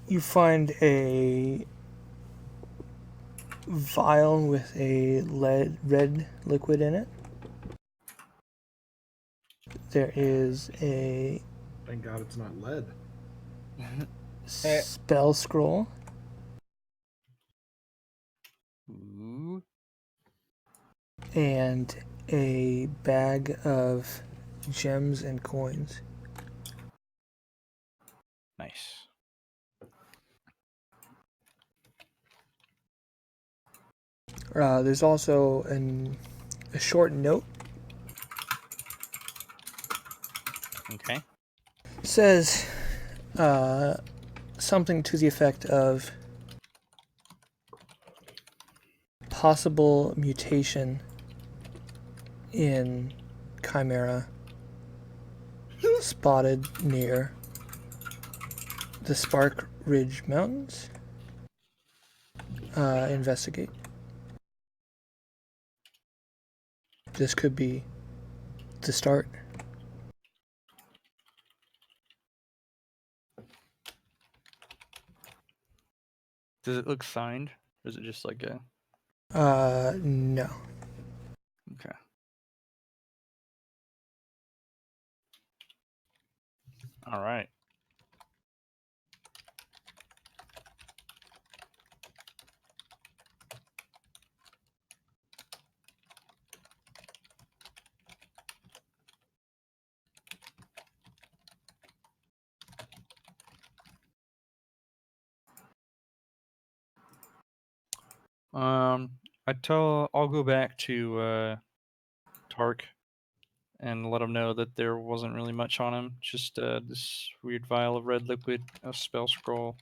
You find a vial with a red liquid in it. There is a Thank God it's not lead. spell scroll. Ooh. And a bag of gems and coins. Nice. There's also a short note. Okay. It says something to the effect of possible mutation in Chimera spotted near the Spark Ridge Mountains. Investigate. This could be the start. Does it look signed? Or is it just like a... No. Okay. All right. I'll go back to Tark and let him know that there wasn't really much on him. Just this weird vial of red liquid, a spell scroll,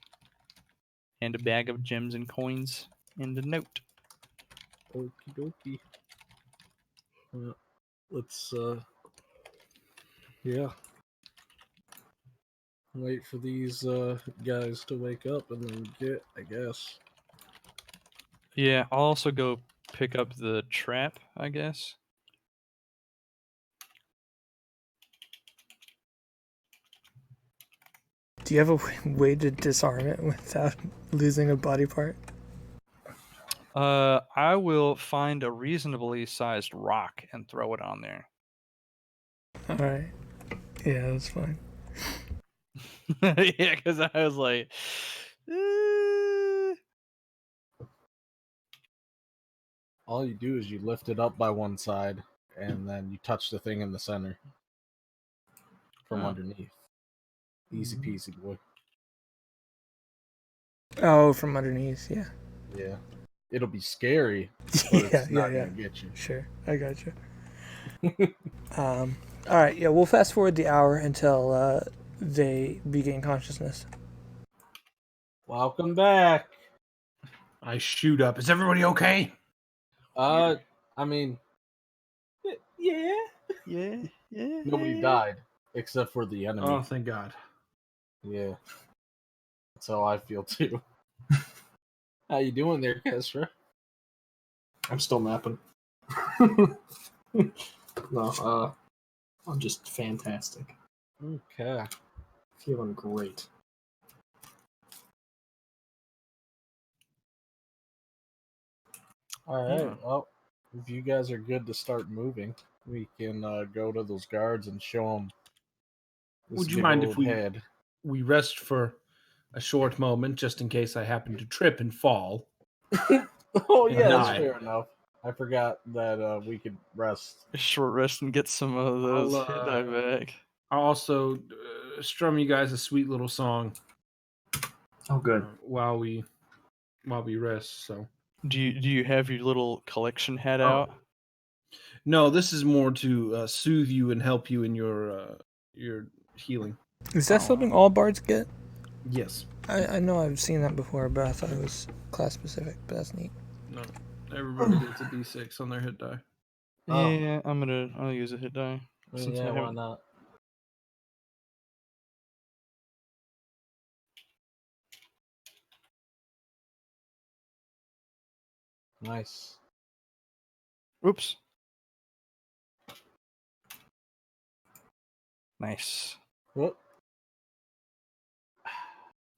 and a bag of gems and coins, and a note. Okie dokie. Let's yeah. Wait for these guys to wake up and then get, I guess. Yeah, I'll also go pick up the trap, I guess. Do you have a way to disarm it without losing a body part? I will find a reasonably sized rock and throw it on there. All right. Yeah, that's fine. Yeah, because I was like, All you do is you lift it up by one side, and then you touch the thing in the center from Oh. underneath. Easy peasy, boy. Oh, from underneath. Yeah. Yeah. It'll be scary, but Yeah, it's yeah, not yeah. gonna get you. Sure, I got you. All right. Yeah, we'll fast forward the hour until they regain consciousness. Welcome back. I shoot up. Is everybody okay? I mean, yeah. yeah. Nobody died except for the enemy. Oh, thank God. Yeah. That's how I feel too. How you doing there, Kestra? I'm still mapping. No, I'm just fantastic. Okay. Feeling great. All right. Yeah. Well, if you guys are good to start moving, we can go to those guards and show them. Would you mind if we rest for a short moment, just in case I happen to trip and fall? Oh and yeah, that's die? fair enough. I forgot that we could rest. A short rest and get some of those I'll, hit die back. I'll also strum you guys a sweet little song Oh, good. while we rest. So Do you have your little collection hat Oh. out? no, this is more to soothe you and help you in your healing. Is that something all bards get? Yes. I know I've seen that before, but I thought it was class specific. But that's neat. No. Everybody gets a D6 on their hit die. Oh. Yeah, I'll use a hit die since I Yeah, why have. not? Nice. Oops. Nice. Whoop.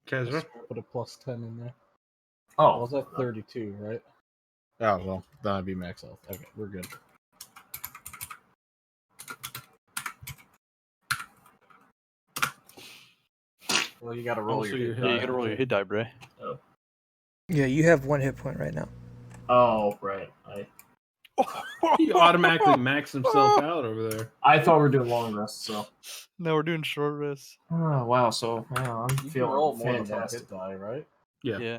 Kezra? Put a plus 10 in there. Oh, I was at 32, right? Oh, well, that'd be max health. Okay, we're good. Well, you gotta roll Also your your hit hit Yeah, you die. gotta roll your hit die, Bray. Yeah, you have 1 hit point right now. Oh, right. He automatically maxed himself out over there. I thought we were doing long rests, so. No, we're doing short rests. Oh, wow. So, yeah, I'm You can feeling roll more than one fantastic. hit die, right? Yeah. Yeah.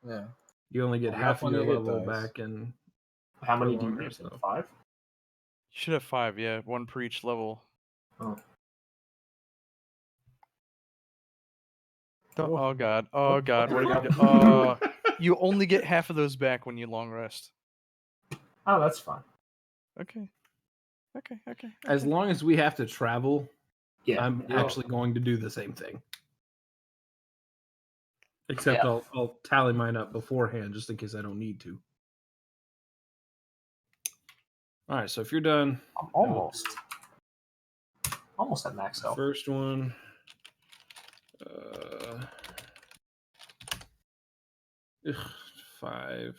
Yeah. You only get We got half of your plenty of hit level dice. back and How many For do you long get? rest, though. 5? You should have 5, yeah, 1 per each level. Oh. Oh god. Oh god. What What did you do? You only get half of those back when you long rest. Oh, that's fine. Okay. Okay. as long as we have to travel, Yeah. I'm Yeah. actually going to do the same thing. Except Yeah. I'll tally mine up beforehand just in case I don't need to. All right, so if you're done, I'm almost at max health. first one. 5.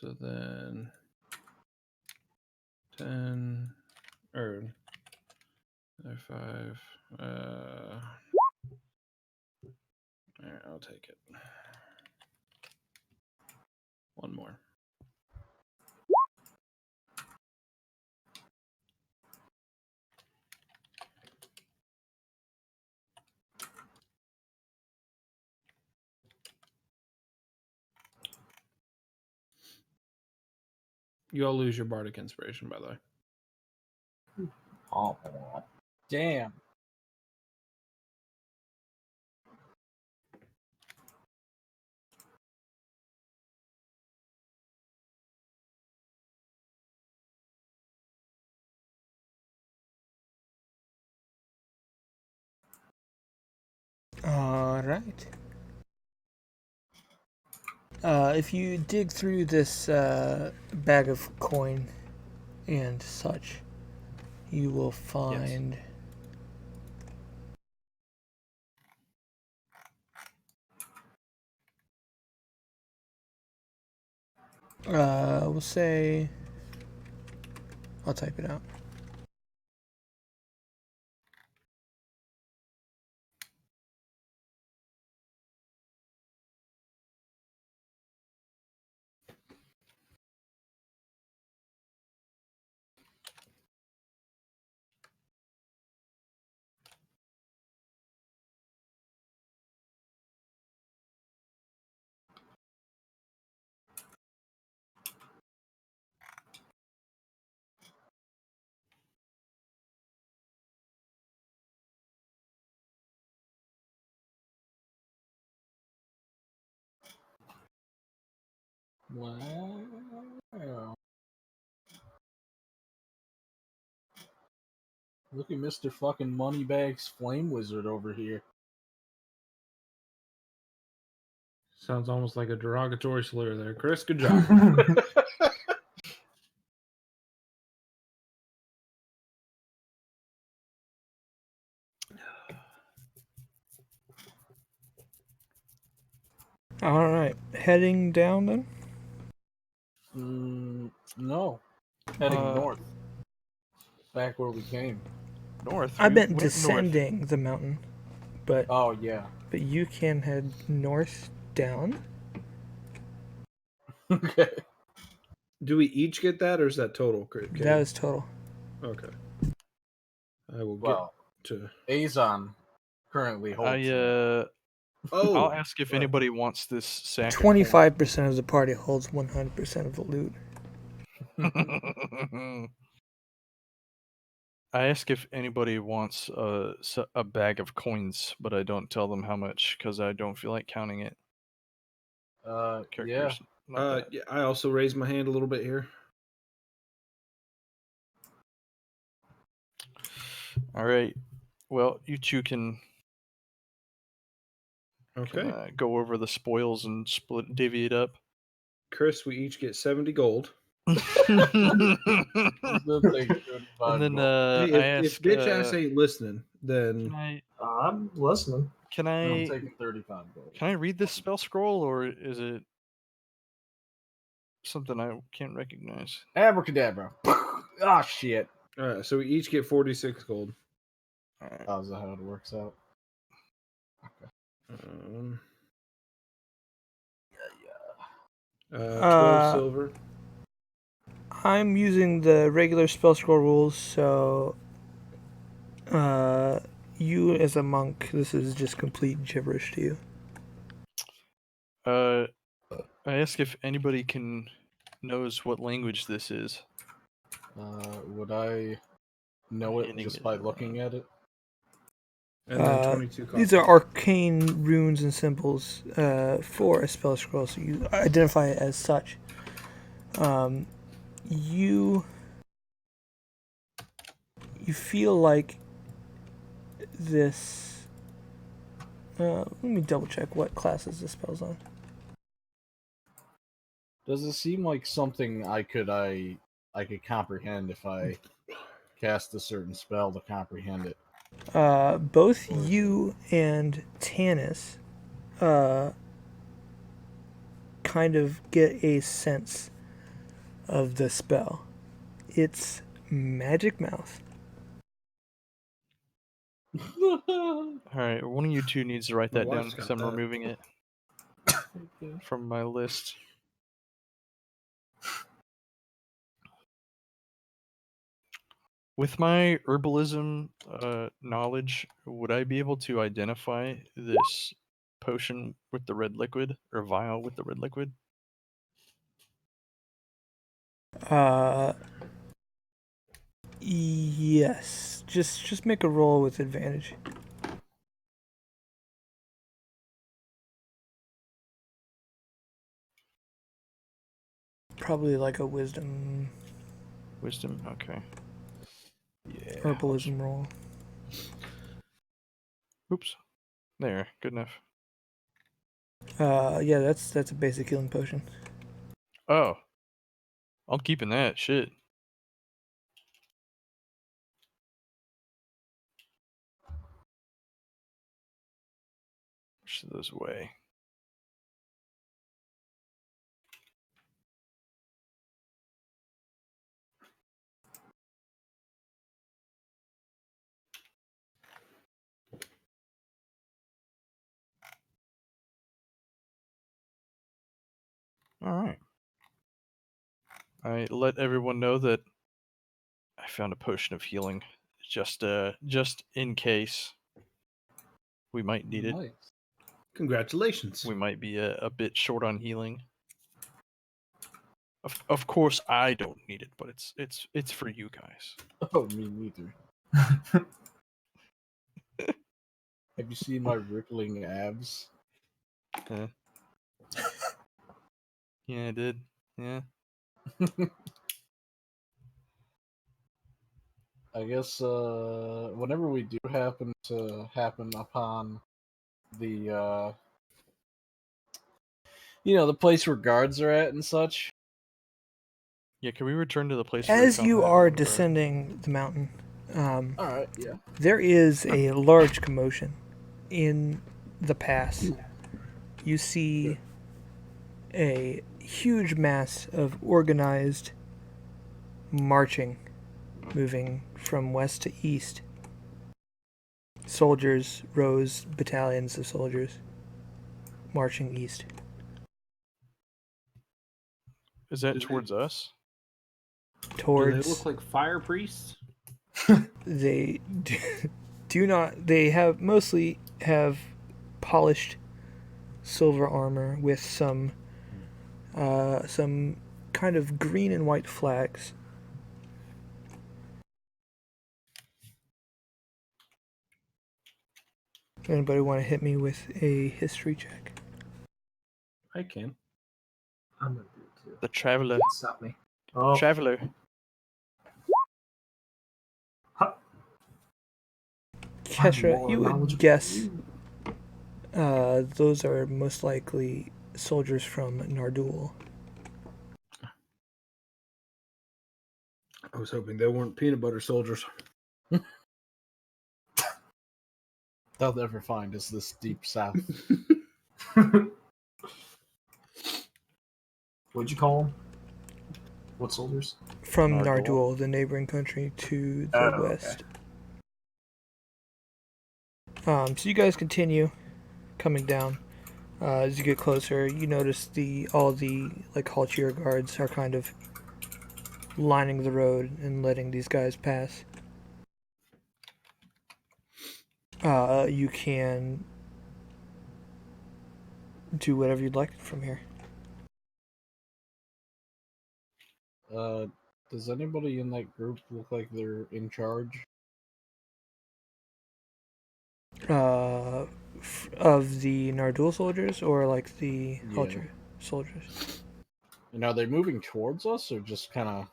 So then 10 or 5. All right, I'll take it. One more. You all lose your bardic inspiration, by the way. Oh, Damn. All right. If you dig through this bag of coin and such, you will find we'll say I'll type it out. Wow. Look at Mr. fucking Moneybags Flame Wizard over here. Sounds almost like a derogatory slur there. Chris, good job. All right, heading down then. No. Heading Uh, north. Back where we came. North. I We meant went north. descending the mountain, but Oh, yeah. you can head north down. Okay. Do we each get that, or is that total? That is total. Okay. I will Well, get to. Azon currently holds that. I'll Oh, ask if right. anybody wants this sack. 25% of the party holds 100% of the loot. I ask if anybody wants a bag of coins, but I don't tell them how much because I don't feel like counting it. Yeah. Characters. Not that. yeah. I also raised my hand a little bit here. All right. Well, you two can Okay. go over the spoils and divvy it up. Chris, we each get 70 gold. He's gonna take 35 And then gold. Hey, I ask, if bitch ass ain't listening, then I'm listening. can I'm I taking 35 gold. can I read this spell scroll, or is it something I can't recognize? Abracadabra. Ah, shit. all right. So we each get 46 gold. All right. How's that how it works out? Um, Yeah. 12 silver. I'm using the regular spell scroll rules, so you as a monk, this is just complete gibberish to you. I ask if anybody knows what language this is. Would I know it Handing just it by around. looking at it? And then 22 These copper. are arcane runes and symbols for a spell scroll, so you identify it as such. You feel like this. Let me double check what classes this spell's on. Does it seem like something I could comprehend if I cast a certain spell to comprehend it? Both you and Tanis kind of get a sense of the spell. It's Magic Mouth. All right, one of you two needs to write My that down wife's because got I'm that. removing it from my list. With my herbalism knowledge, would I be able to identify this potion with the red liquid or vial with the red liquid? Yes. Just make a roll with advantage. Probably like a wisdom Wisdom? Okay. Yeah. herbalism roll. Oops. There. Good enough. Yeah, that's a basic healing potion. Oh. I'm keeping that. Shit. Push those away. Alright. I let everyone know that I found a potion of healing. Just in case we might need it. Nice. Congratulations. We might be a bit short on healing. Of course I don't need it, but it's for you guys. Oh, me neither. Have you seen my rippling abs? Yeah, I did. Yeah. I guess whenever we do happen upon the the place where guards are at and such. Yeah, can we return to the place where we As found you that are one guard? descending the mountain, Alright, yeah. there is a large commotion in the pass. You see a huge mass of organized marching moving from west to east. Soldiers, rows, battalions of soldiers marching east. Is that towards us? Do Towards they look like fire priests? they do not. They have mostly have polished silver armor with some kind of green and white flags. Anybody want to hit me with a history check? I can. I'm gonna do it too. The traveler. Stop me. Oh, Traveler. Kesha, more you would knowledgeable guess than those are most likely soldiers from Nardul. I was hoping they weren't peanut butter soldiers. They'll never find us this deep south. you. What'd you call them? What soldiers? From Nardul. Nardul, the neighboring country to the Oh, west. So you guys continue coming down. As you get closer, you notice all the like haltier guards are kind of lining the road and letting these guys pass. You can do whatever you'd like from here. Does anybody in that group look like they're in charge? Of the Nardul soldiers or like the Yeah. haltier soldiers? And are they moving towards us or just kind of?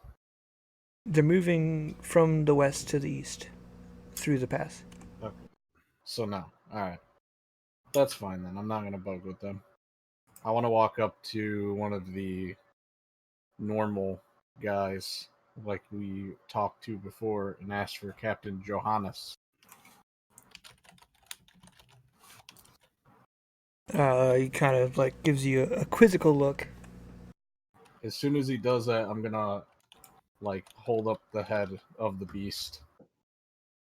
They're moving from the west to the east through the pass. Okay. So no. All right. That's fine then. I'm not gonna bug with them. I want to walk up to one of the normal guys like we talked to before and ask for Captain Johannes. He kind of like gives you a quizzical look. As soon as he does that, I'm gonna like hold up the head of the beast.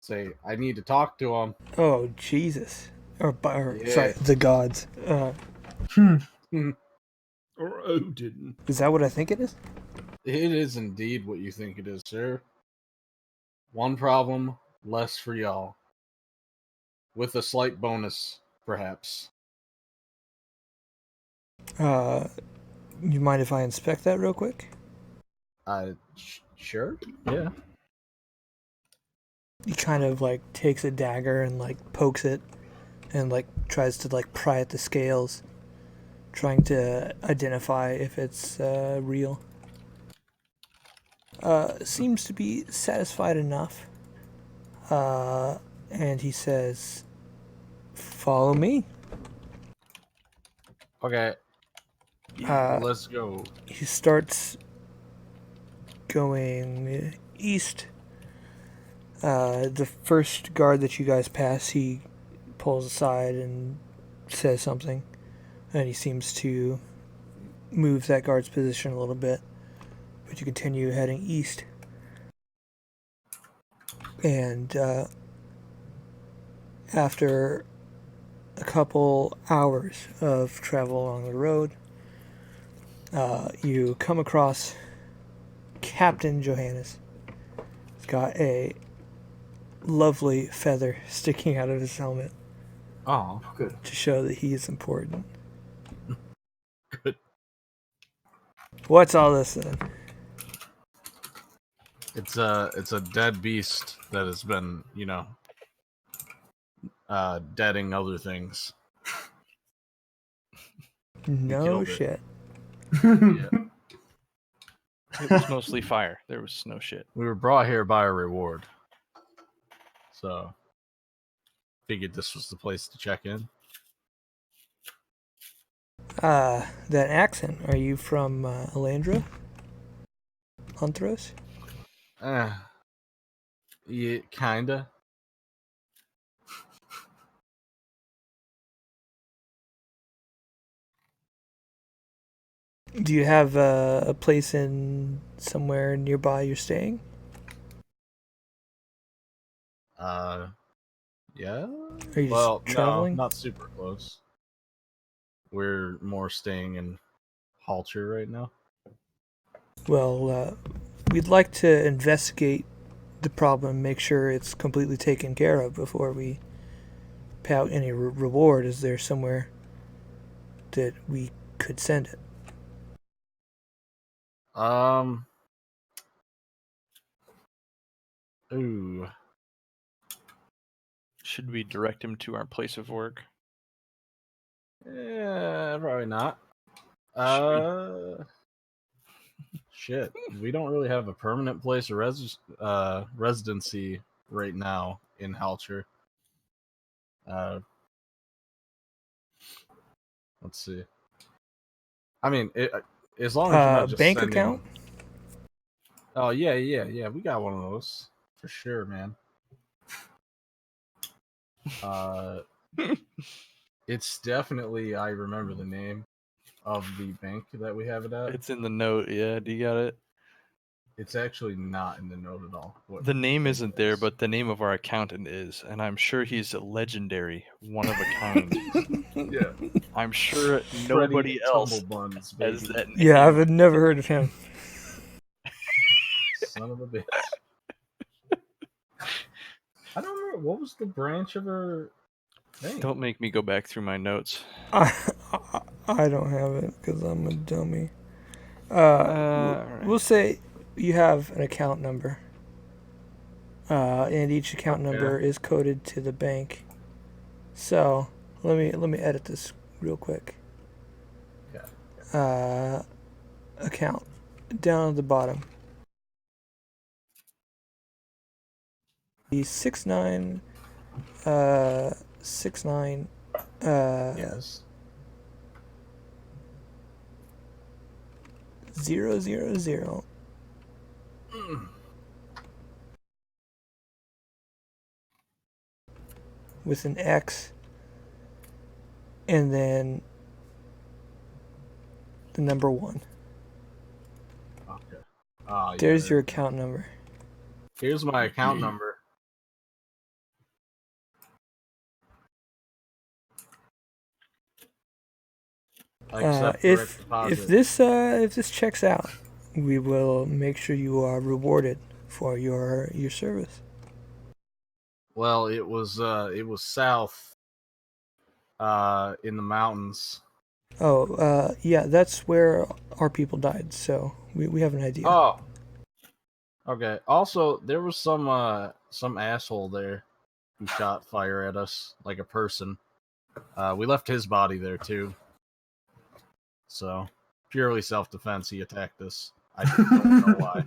Say, I need to talk to him. Oh Jesus! Or Yeah. sorry, the gods. Or Odin. Is that what I think it is? It is indeed what you think it is, sir. One problem less for y'all. With a slight bonus, perhaps. You mind if I inspect that real quick? Sure? Yeah. He kind of like takes a dagger and like pokes it and like tries to like pry at the scales, trying to identify if it's real. Seems to be satisfied enough. And he says, "Follow me." Okay. Let's go. He starts going east. The first guard that you guys pass, he pulls aside and says something, and he seems to move that guard's position a little bit. But you continue heading east, and after a couple hours of travel along the road, you come across Captain Johannes. He's got a lovely feather sticking out of his helmet Oh, Good. to show that he is important. good. What's all this then? It's a dead beast that has been, deading other things. No killed it. shit. Yeah. It was mostly fire. There was no shit. We were brought here by a reward. So, figured this was the place to check in. That accent. Are you from Elandra? Anthros? Yeah, kinda. Do you have a place in somewhere nearby you're staying? Yeah. Are you Well, just traveling? no, not super close. We're more staying in Halter right now. Well, we'd like to investigate the problem, make sure it's completely taken care of before we pay out any reward. Is there somewhere that we could send it? Ooh. Should we direct him to our place of work? Yeah, probably not. Shit. We don't really have a permanent place of residency right now in Halcher. Let's see. I mean, as long as you're not just Bank sending... account? Oh, yeah. We got one of those. For sure, man. It's definitely... I remember the name of the bank that we have it at. It's in the note. Yeah, do you got it? It's actually not in the note at all. The name isn't there, but the name of our accountant is, and I'm sure he's a legendary, one of a kind. Yeah. I'm sure nobody else Tumblebuns, has baby. that name. Yeah, I've never heard of him. Son of a bitch. I don't remember. What was the branch of her name? Don't make me go back through my notes. I don't have it because I'm a dummy. Alright. We'll say you have an account number, and each account number is coded to the bank. So let me edit this real quick. Okay. Account down at the bottom. The 69 Yes. 000 with an X, and then the number 1. Okay. There's your account number. Here's my account number. I accept direct deposit. If this checks out, we will make sure you are rewarded for your service. Well, it was south, in the mountains. Oh, yeah, that's where our people died. So we have an idea. Oh. Okay. Also, there was some asshole there who shot fire at us like a person. We left his body there too. So, purely self-defense, he attacked us. I don't know why.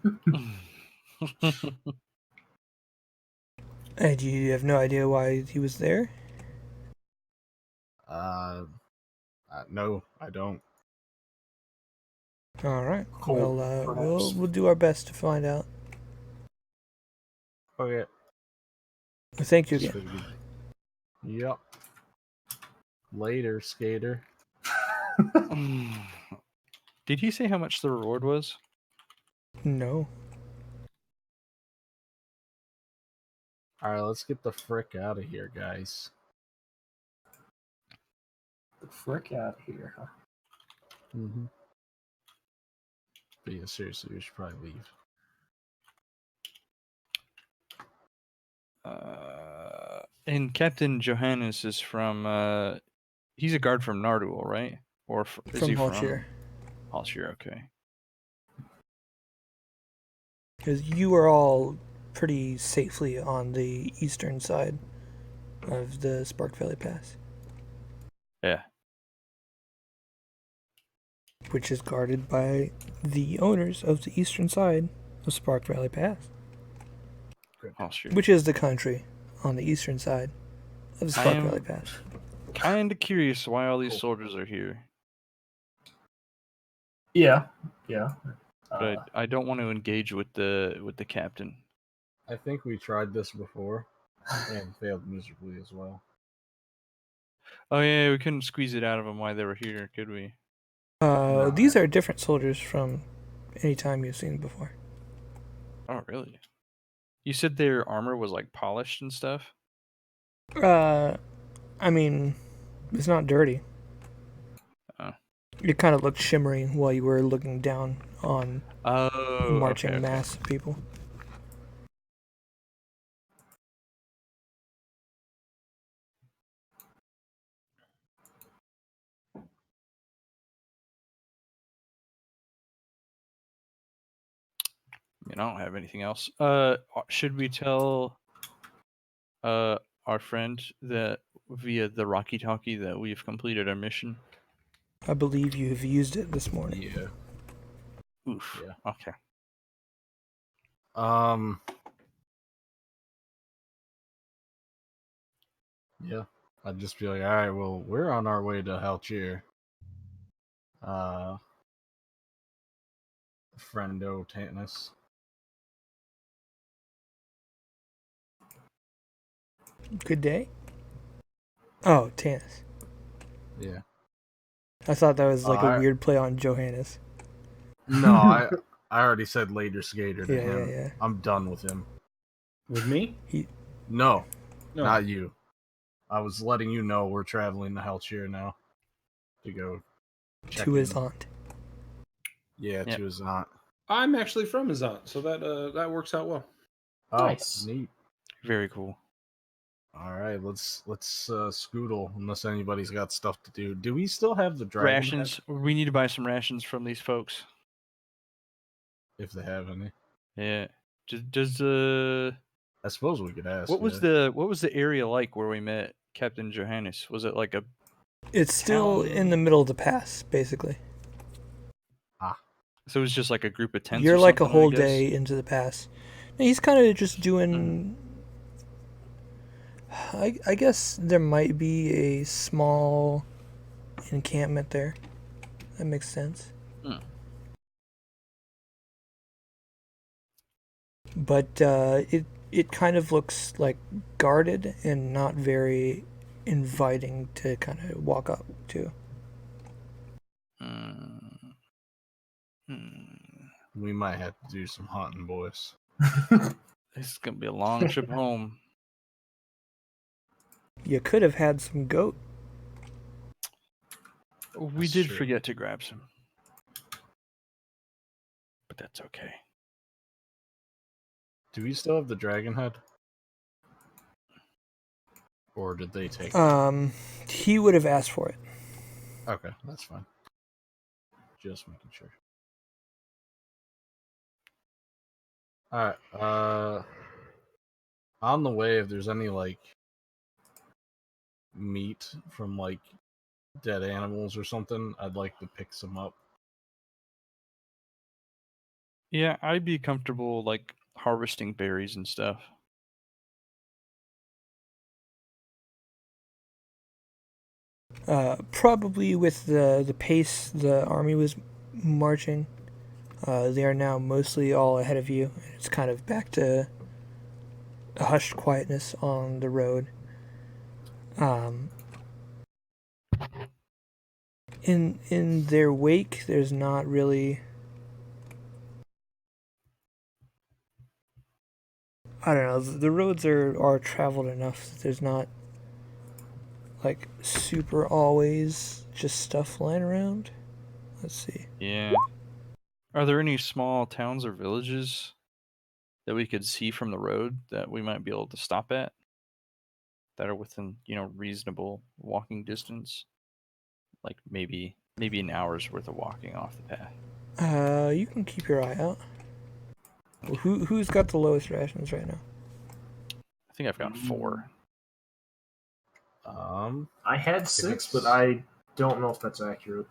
And you have no idea why he was there? No, I don't. All right. Cold, Well, perhaps. we'll do our best to find out. Okay. Thank you Just again. figured. Yep. Later, skater. Did he say how much the reward was? No. All right, let's get the frick out of here, guys. The frick out of here, huh? Mm-hmm. But yeah, seriously, we should probably leave. And Captain Johannes is from. He's a guard from Nardul, right? Or is From he Halshir. from Halshir? Okay. Because you are all pretty safely on the eastern side of the Spark Valley Pass, Yeah. which is guarded by the owners of the eastern side of Spark Valley Pass, Halshir. which is the country on the eastern side of the Spark Valley Pass. Kind of curious why all these soldiers are here, Yeah. but I don't want to engage with the captain. I think we tried this before and failed miserably as well. Oh yeah, we couldn't squeeze it out of them why they were here, could we? These are different soldiers from any time you've seen before. Oh really? You said their armor was like polished and stuff? I mean, it's not dirty. Oh. It kind of looked shimmery while you were looking down on Oh, marching okay. mass of people. I mean, I don't have anything else. Should we tell our friend that via the Rocky Talkie that we've completed our mission? I believe you have used it this morning. Yeah. Oof. Yeah. Okay. Yeah. I'd just be like, all right, well, we're on our way to Halchir. Friendo Tannis. Good day. Oh, Tanis. Yeah. I thought that was like a Alright. weird play on Johannes. No, I already said later, skater, to Yeah, him. yeah. I'm done with him. With me? No, No. not you. I was letting you know we're traveling to Halchir now to go check To his in. aunt. Yeah, Yep. to his aunt. I'm actually from his aunt, so that works out well. Oh, Nice. neat. Very cool. All right, let's scoodle unless anybody's got stuff to do. Do we still have the dragon Rations. We need to buy some rations from these folks. head? If they have any, Yeah. Does the I suppose we could ask. what was the area like where we met Captain Johannes? Was it like a It's still town? in the middle of the pass, basically. So it was just like a group of tents. You're or like a something, I whole guess? day into the pass. And he's kind of just doing. I guess there might be a small encampment there. That makes sense. Hmm. But it kind of looks like guarded and not very inviting to kind of walk up to. Mm. Hmm. We might have to do some hunting, boys. This is gonna be a long trip home. You could have had some goat. We That's did true. forget to grab some, but that's okay. Do we still have the dragon head? Or did they take He would have asked for it. Okay, that's fine. Just making sure. Alright, on the way, if there's any like meat from like dead animals or something, I'd like to pick some up. Yeah, I'd be comfortable like harvesting berries and stuff. Probably with the pace the army was marching, they are now mostly all ahead of you. It's kind of back to a hushed quietness on the road. In their wake, there's not really. I don't know. The roads are traveled enough that there's not like super always just stuff lying around. Let's see. Yeah. Are there any small towns or villages that we could see from the road that we might be able to stop at that are within, reasonable walking distance? Like maybe an hour's worth of walking off the path. You can keep your eye out. Who's got the lowest rations right now? I think I've got 4. I had 6, but I don't know if that's accurate.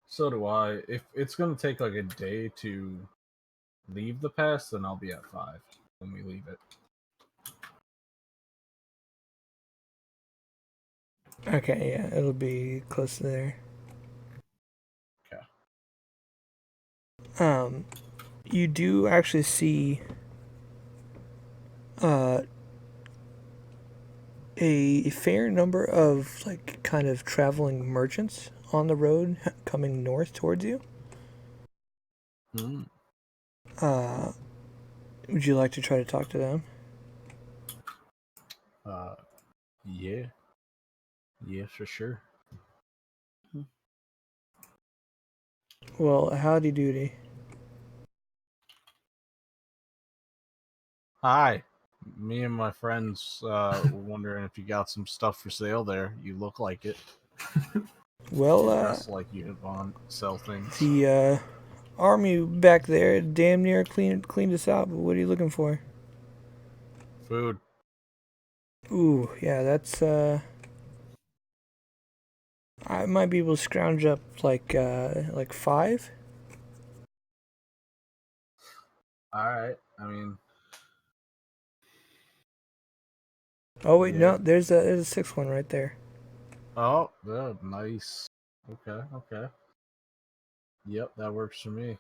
So do I. If it's gonna take like a day to leave the pass, then I'll be at 5 when we leave it. Okay, yeah, it'll be close to there. Okay. You do actually see a fair number of like kind of traveling merchants on the road coming north towards you. Would you like to try to talk to them? Yeah. Yeah, for sure. Well, howdy doody. Hi. Me and my friends were wondering if you got some stuff for sale there. You look like it. Well, You dress like you sell things. the army back there damn near cleaned us out, but what are you looking for? Food. Ooh, yeah, that's I might be able to scrounge up like 5. Alright. I mean, Oh wait, yeah. no, there's a 6th one right there. Oh, yeah, nice. Okay. Yep, that works for me.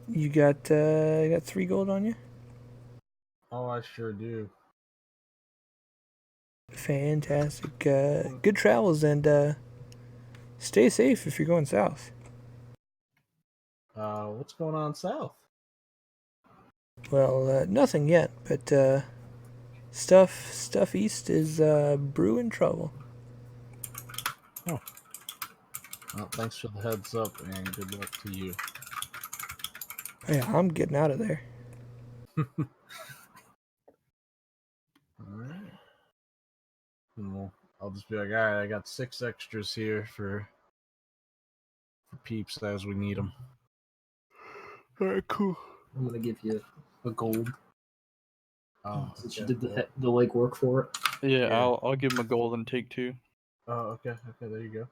You got 3 gold on you? Oh, I sure do. Fantastic. Good travels and stay safe if you're going south. What's going on south? Well, nothing yet, but stuff east is brewing trouble. Oh. Well, thanks for the heads up and good luck to you. Yeah, I'm getting out of there. Alright. Well, I'll just be like, alright, I got 6 extras here for peeps as we need them. Alright, cool. I'm gonna give you a gold since you okay. did the legwork for it. Yeah, Yeah. I'll give him a gold and take 2. Oh, okay, there you go.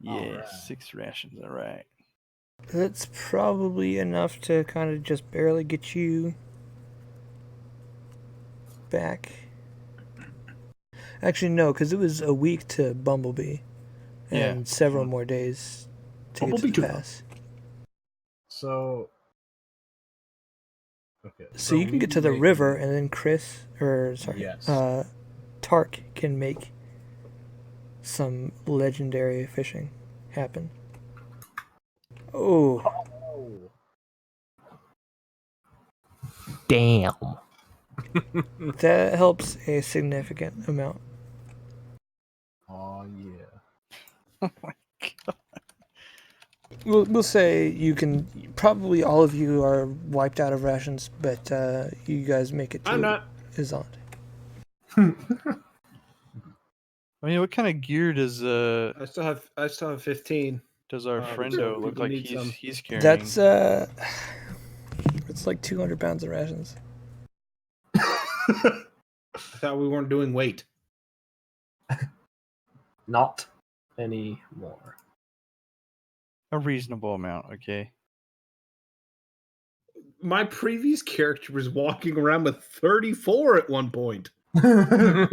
Yeah, Alright. 6 rations, alright. That's probably enough to kind of just barely get you back. Actually, no, because it was a week to Bumblebee and Yeah. several more days to Bumblebee get to too. the pass. So, okay. So you can get to the river, and then Yes. Tark can make some legendary fishing happen. Oh, Damn. that helps a significant amount. Oh yeah. Oh my god. We'll say you can. Probably all of you are wiped out of rations, but you guys make it to I'm not. Izant. I mean, what kind of gear does I still have 15. our so friendo look people like need some. he's carrying? That's it's like 200 pounds of rations. I thought we weren't doing weight. Not anymore. a reasonable amount, okay? My previous character was walking around with 34 at one point. Why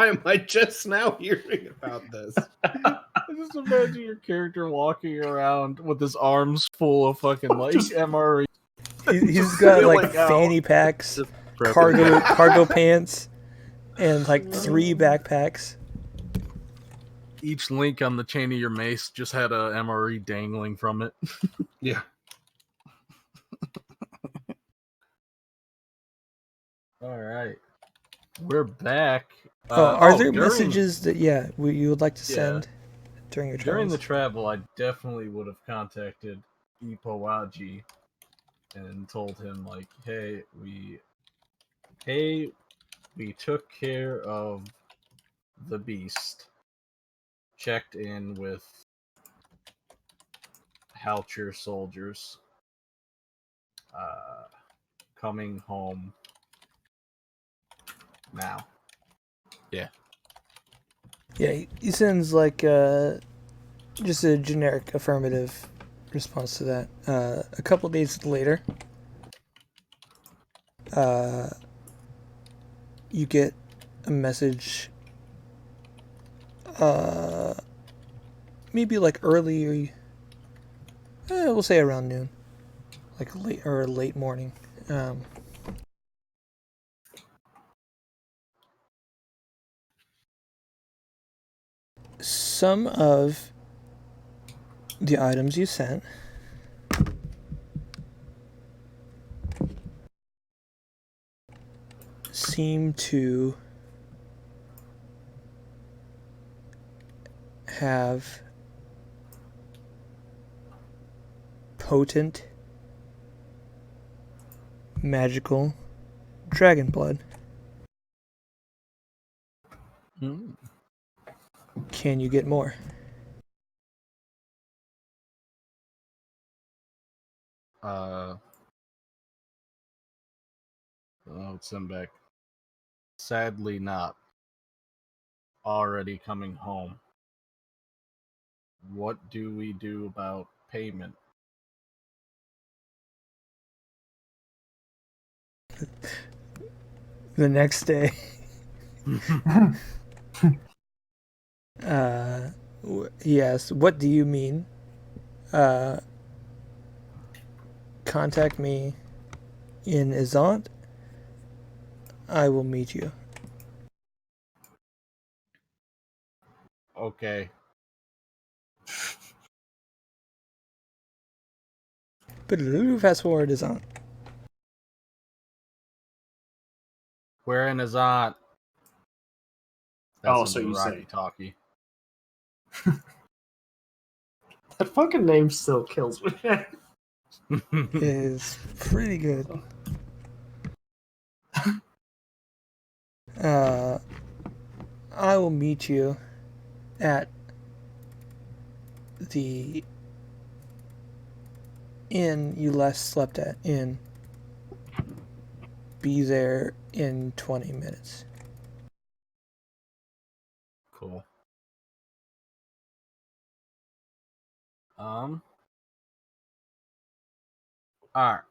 am I just now hearing about this? I just imagine your character walking around with his arms full of fucking like Just- MRE. He's Just got like spilling out. fanny packs, Just prepping. cargo pants, and like 3 backpacks. Each link on the chain of your mace just had a MRE dangling from it. Yeah. All right, we're back. Are there during- messages that you would like to send during your During the travels? travel, I definitely would have contacted Ipowaji and told him like, hey, we took care of the beast. Checked in with Halcher soldiers. Coming home now. Yeah, he sends like just a generic affirmative response to that. A couple days later, you get a message. Maybe like early, we'll say around noon, like late morning. Some of the items you sent seem to have potent magical dragon blood. Can you get more? I'll send back. Sadly not. Already coming home. What do we do about payment? The next day. Yes. What do you mean? Contact me in Izant. I will meet you. Okay. But fast forward Izant. Where in Azant? Oh, so you say. talkie. That fucking name still kills me. Is pretty good. I will meet you at the inn you last slept at. Be there in 20 minutes. Cool. Alright.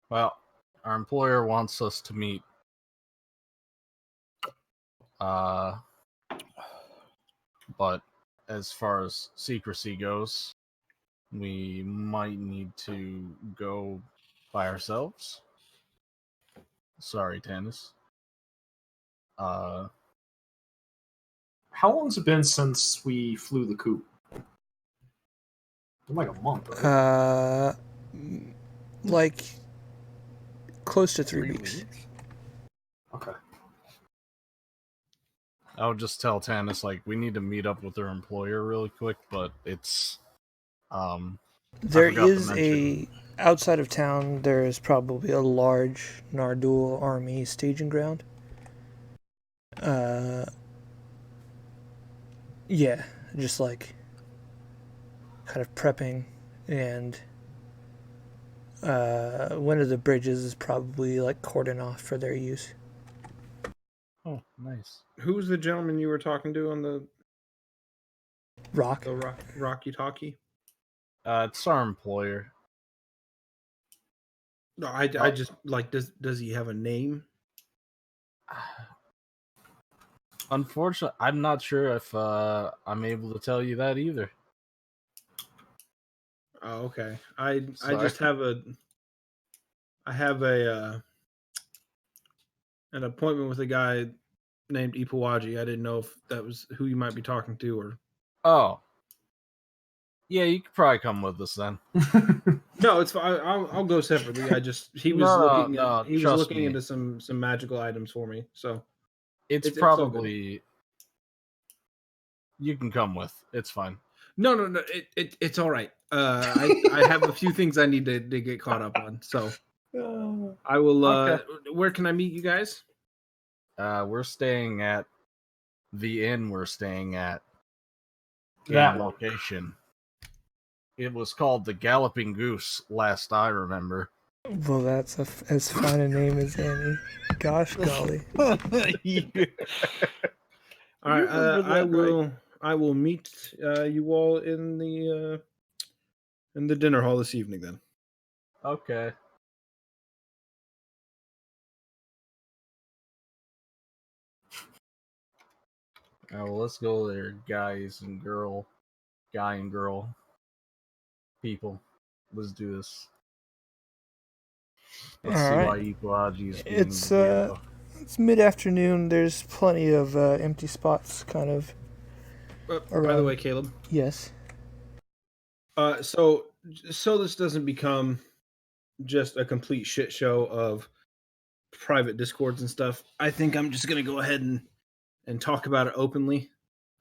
Well, our employer wants us to meet. But as far as secrecy goes, we might need to go by ourselves. Sorry, Tannis. How long's it been since we flew the coop? Been like a month, right? Like close to 3 weeks. Okay. I would just tell Tannis, like, we need to meet up with our employer really quick, but it's There forgot to is mention. outside of town, there is probably a large Nardul army staging ground. Yeah, just like kind of prepping, and one of the bridges is probably like cordoned off for their use. Oh, nice. Who was the gentleman you were talking to on the Rock. Rocky Talkie? It's our employer. No, I just like. Does he have a name? Unfortunately, I'm not sure if I'm able to tell you that either. Oh, okay. I Sorry. just have a an appointment with a guy named Ipawaji. I didn't know if that was who you might be talking to, or Oh, yeah, you could probably come with us then. no. It's fine. I'll go separately. I just he was No, looking no, he was trust looking me. into some magical items for me. So It's it's all good. probably you can come with. It's fine. No. It's all right. I have a few things I need to get caught up on. So I will. Okay. Where can I meet you guys? We're staying at the inn. We're staying at That game one. location. It was called the Galloping Goose. Last I remember. Well, that's as fine a name as any. Gosh golly. You- All right. remember that, right? I will meet you all in the dinner hall this evening. Then. Okay. Well, let's go there, guy and girl people. Let's do this. Let's see Alright. why Ipuaji is being It's weirdo. it's mid-afternoon. There's plenty of empty spots kind of By the around. way, Caleb. Yes. So this doesn't become just a complete shit show of private discords and stuff. I think I'm just gonna go ahead and talk about it openly.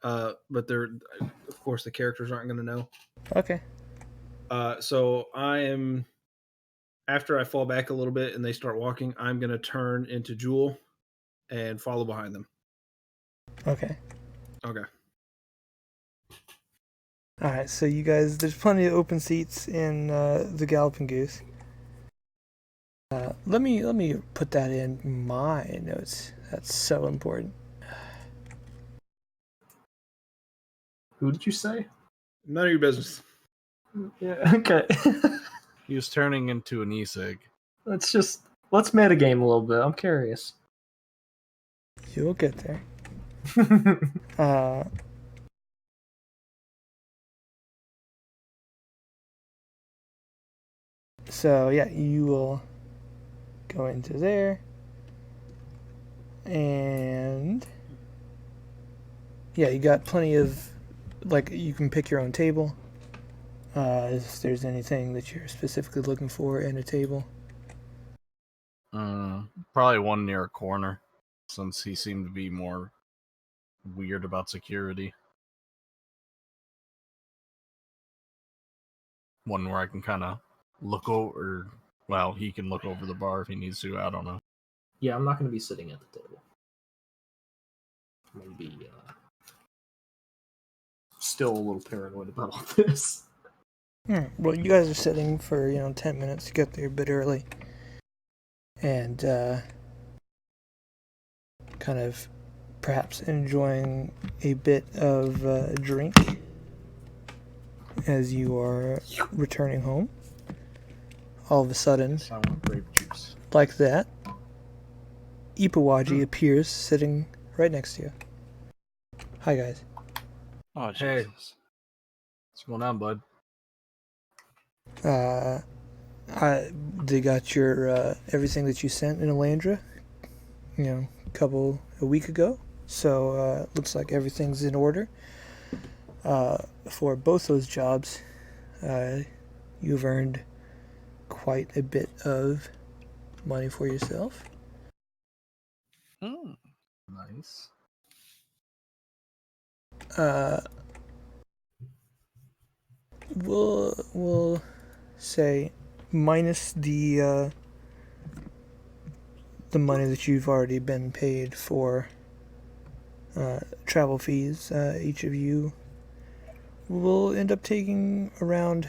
But they're, of course, the characters aren't gonna know. Okay. So I am, after I fall back a little bit and they start walking, I'm gonna turn into Jewel and follow behind them. Okay. Okay. Alright, so you guys, there's plenty of open seats in the Galloping Goose. Let me put that in my notes. That's so important. Who did you say? None of your business. Yeah. Okay. He was turning into an e-cig. let's metagame a little bit. I'm curious. You'll get there. So yeah, you will go into there, and yeah, you got plenty of, like, you can pick your own table. If there's anything that you're specifically looking for in a table. Probably one near a corner, since he seemed to be more weird about security. One where I can kind of look over. Well, he can look over the bar if he needs to. I don't know. Yeah, I'm not going to be sitting at the table. I'm going to be still a little paranoid about all this. Well, you guys are sitting for 10 minutes to get there a bit early, and kind of perhaps enjoying a bit of drink as you are returning home. All of a sudden, I want grape juice. like that, Ipawaji appears sitting right next to you. Hi, guys. Oh, Hey. Jesus. What's going on, bud? They got your everything that you sent in Elandra, a week ago. So looks like everything's in order. For both those jobs, you've earned quite a bit of money for yourself. Nice. We'll say minus the money that you've already been paid for travel fees. Each of you will end up taking around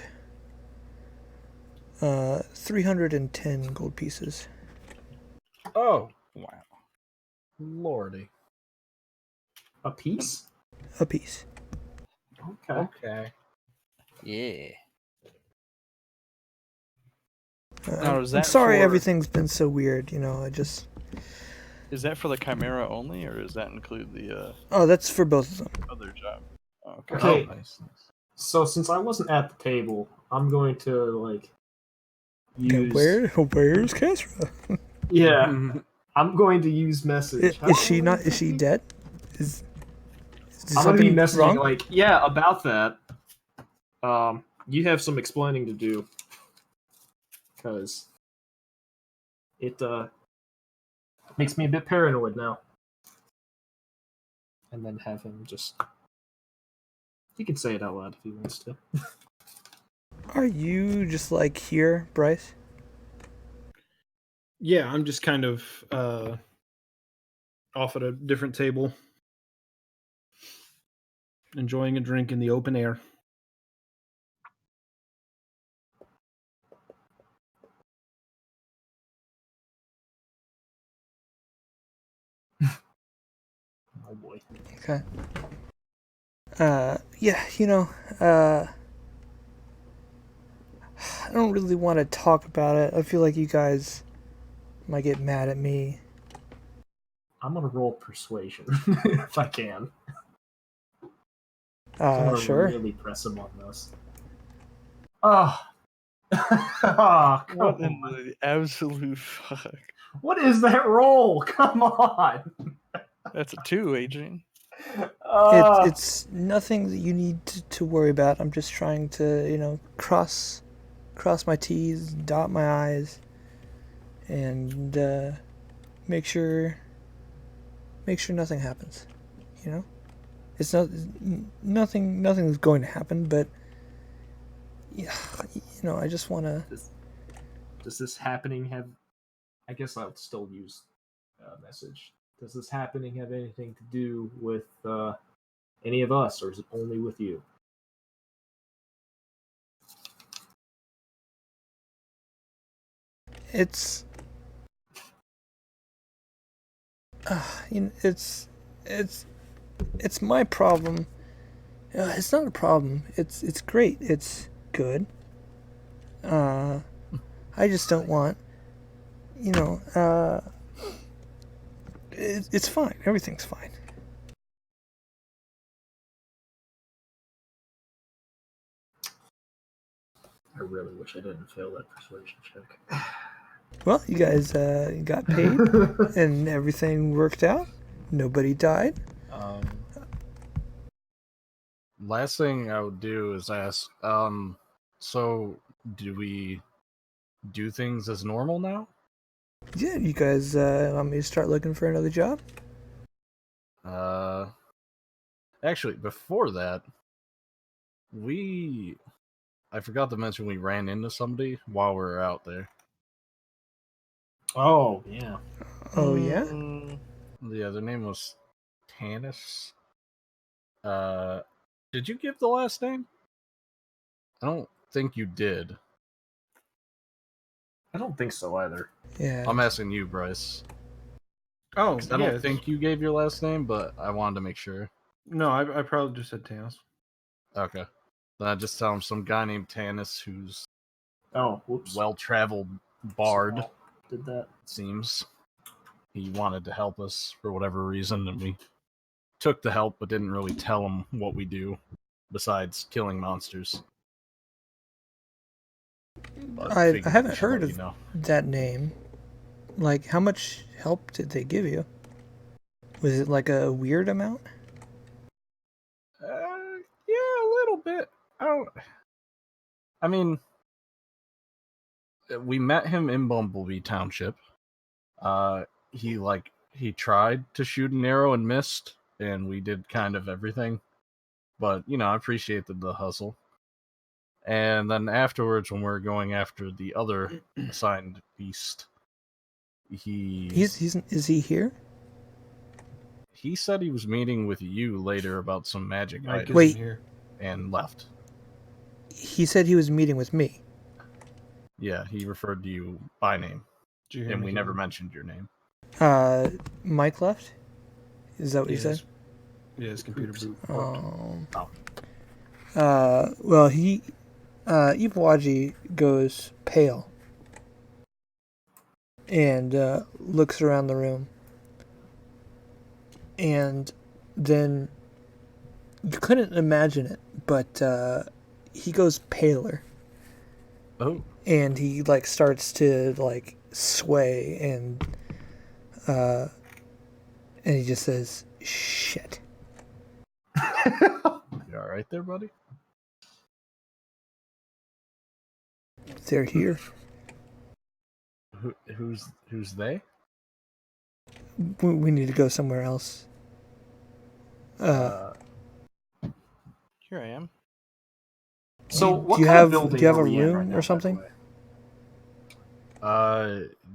310 gold pieces. Oh, Wow. lordy. A piece? A piece. Okay. Okay. Yeah. Now, is I'm that sorry for- everything's been so weird. I just. Is that for the Chimera only, or does that include the Oh, that's for both of them. other job? Oh, okay. Okay. Oh, nice. So since I wasn't at the table, I'm going to use. Where's Kesra? Yeah, I'm going to use message. Is she not? Is she dead? Is I'm going to be something messaging wrong? yeah, about that. You have some explaining to do because it makes me a bit paranoid now. And then have him just. He can say it out loud if he wants to. Are you just here, Bryce? Yeah, I'm just kind of off at a different table, enjoying a drink in the open air. Oh boy. Okay. Yeah, I don't really want to talk about it. I feel like you guys might get mad at me. I'm gonna roll persuasion if I can. I'm gonna Sure. really press him on this. Oh. Oh, come What in on. the absolute fuck? What is that roll? Come on. That's a 2, Adrian. It's nothing that you need to worry about. I'm just trying to, cross my T's, dot my I's, and make sure nothing happens. It's nothing's going to happen, but yeah, I just want to. Does this happening have? I guess I'll still use message. Does this happening have anything to do with any of us, or is it only with you? It's it's my problem. It's not a problem. It's great. It's good. I just don't want. It's fine. Everything's fine. I really wish I didn't fail that persuasion check. Well, you guys got paid and everything worked out. Nobody died. Last thing I would do is ask, so do we do things as normal now? Yeah, you guys want me to start looking for another job? Actually, before that, I forgot to mention we ran into somebody while we were out there. Oh yeah. Oh yeah. Yeah, their name was Tanis. Did you give the last name? I don't think you did. I don't think so either. Yeah. I'm asking you, Bryce. Oh, 'Cause I yeah, don't think you gave your last name, but I wanted to make sure. No, I probably just said Tanos. Okay. Then I just tell him some guy named Tanis who's Oh, whoops. well-traveled bard, Somehow did that. it seems. He wanted to help us for whatever reason, and we took the help, but didn't really tell him what we do, besides killing monsters. But I figured haven't we should heard let of you know. that name. How much help did they give you? Was it a weird amount? Yeah, a little bit. I mean, we met him in Bumblebee Township. He tried to shoot an arrow and missed, and we did kind of everything. But I appreciated the hustle. And then afterwards, when we were going after the other assigned beast, Is he here? he said he was meeting with you later about some magic Mike items isn't Wait. here. and left. He said he was meeting with me. Yeah, he referred to you by name, Did you hear and me, we never Kevin? mentioned your name. Mike left? Is that what you Yes. said? Yeah, his computer boot. Well, Iwaji goes pale and looks around the room. And then you couldn't imagine it, but he goes paler. Oh. And he like starts to like sway and he just says, "Shit." You all right there, buddy? They're here. Who's they? We need to go somewhere else. Here I am. So, do what you kind have of building do you have are a we in room right now, or by the something? way?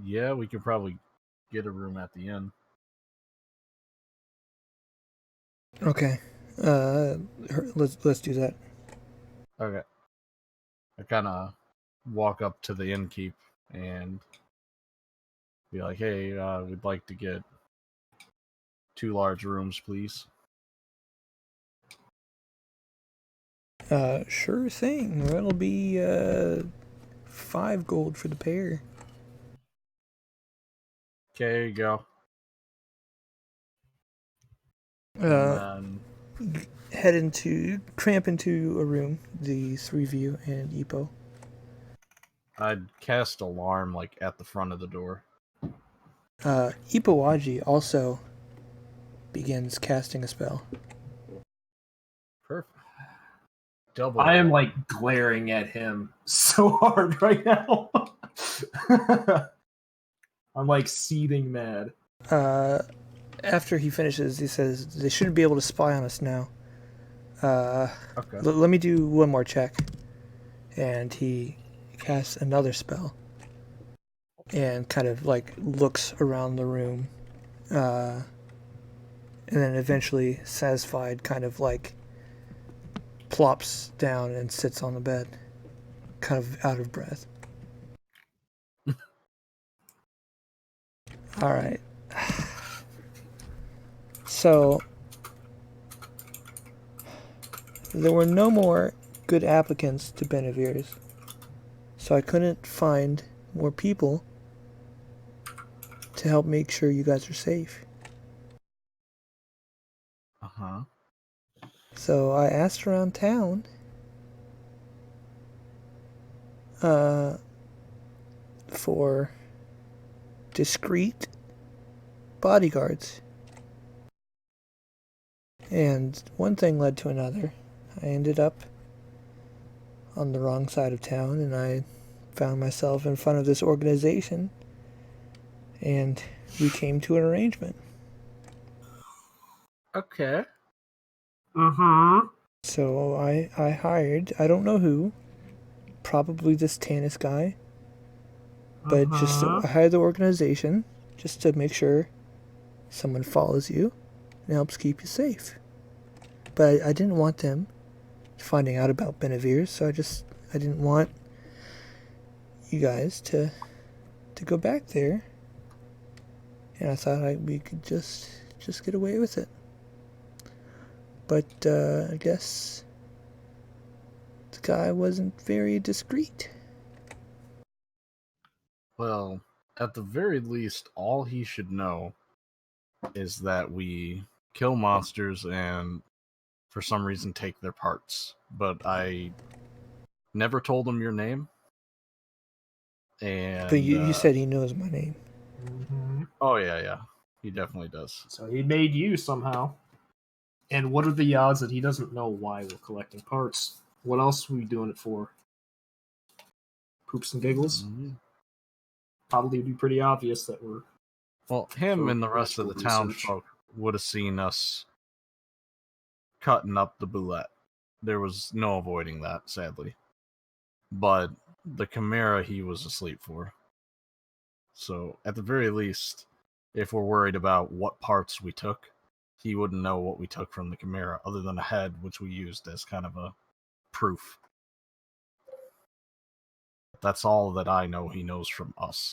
Yeah, we could probably get a room at the inn. Okay. Let's do that. Okay. I kind of walk up to the innkeep and be like, "Hey, we'd like to get 2 large rooms, please." Sure thing. That'll be 5 gold for the pair. Okay, here you go. Uh, And cramp into a room, the 3 of you and Ipo. I'd cast alarm like at the front of the door. Ipowaji also begins casting a spell. Perfect. Double. I am like glaring at him so hard right now. I'm like seething mad. After he finishes, he says, "They shouldn't be able to spy on us now. Okay. Let me do one more check." And he casts another spell and kind of like looks around the room, and then eventually, satisfied, kind of like plops down and sits on the bed, kind of out of breath. All right. So there were no more good applicants to Benevir's, so I couldn't find more people to help make sure you guys are safe. Uh-huh. So I asked around town for discreet bodyguards. And one thing led to another. I ended up on the wrong side of town, and I found myself in front of this organization, and we came to an arrangement. Okay. Mm-hmm. So I hired, I don't know who, probably this Tanis guy, but I hired the organization just to make sure someone follows you and helps keep you safe. But I didn't want them finding out about Benevir, so I didn't want you guys to go back there, and I thought we could just get away with it. But I guess the guy wasn't very discreet. Well, at the very least, all he should know is that we kill monsters and for some reason take their parts. But I never told him your name. And But you said he knows my name. Mm-hmm. Oh yeah. He definitely does. So he made you somehow. And what are the odds that he doesn't know why we're collecting parts? What else are we doing it for? Poops and giggles? Mm-hmm. Probably would be pretty obvious that we're... Well, him For and the rest of the research. townsfolk would have seen us cutting up the boulette. There was no avoiding that, sadly. But the Chimera he was asleep for. So, at the very least, if we're worried about what parts we took, he wouldn't know what we took from the Chimera, other than a head, which we used as kind of a proof. That's all that I know he knows from us.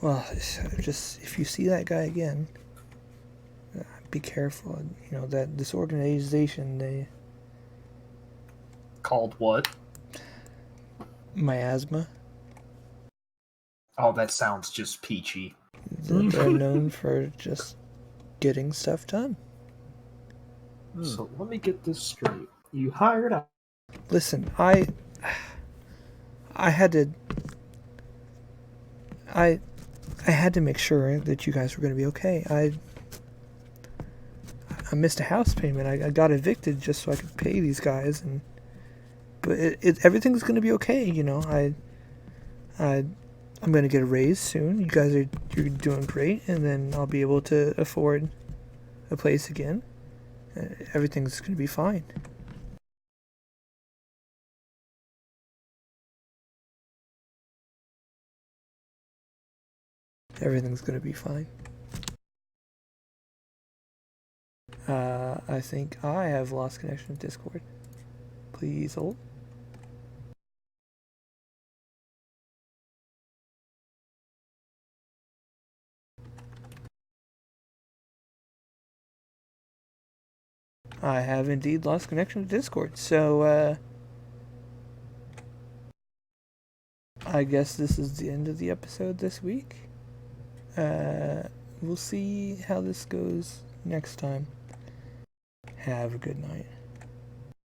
Well, just if you see that guy again, be careful. You know that this organization, they Called what? miasma. Oh, that sounds just peachy. They're known for just getting stuff done. So let me get this straight. You hired out. Listen, I had to I had to make sure that you guys were going to be okay. I missed a house payment. I got evicted just so I could pay these guys, but everything's going to be okay. You know, I'm going to get a raise soon. You're doing great, and then I'll be able to afford a place again. Everything's going to be fine. Everything's going to be fine. I think I have lost connection with Discord. Please hold. I have indeed lost connection with Discord, so I guess this is the end of the episode this week. We'll see how this goes next time. Have a good night.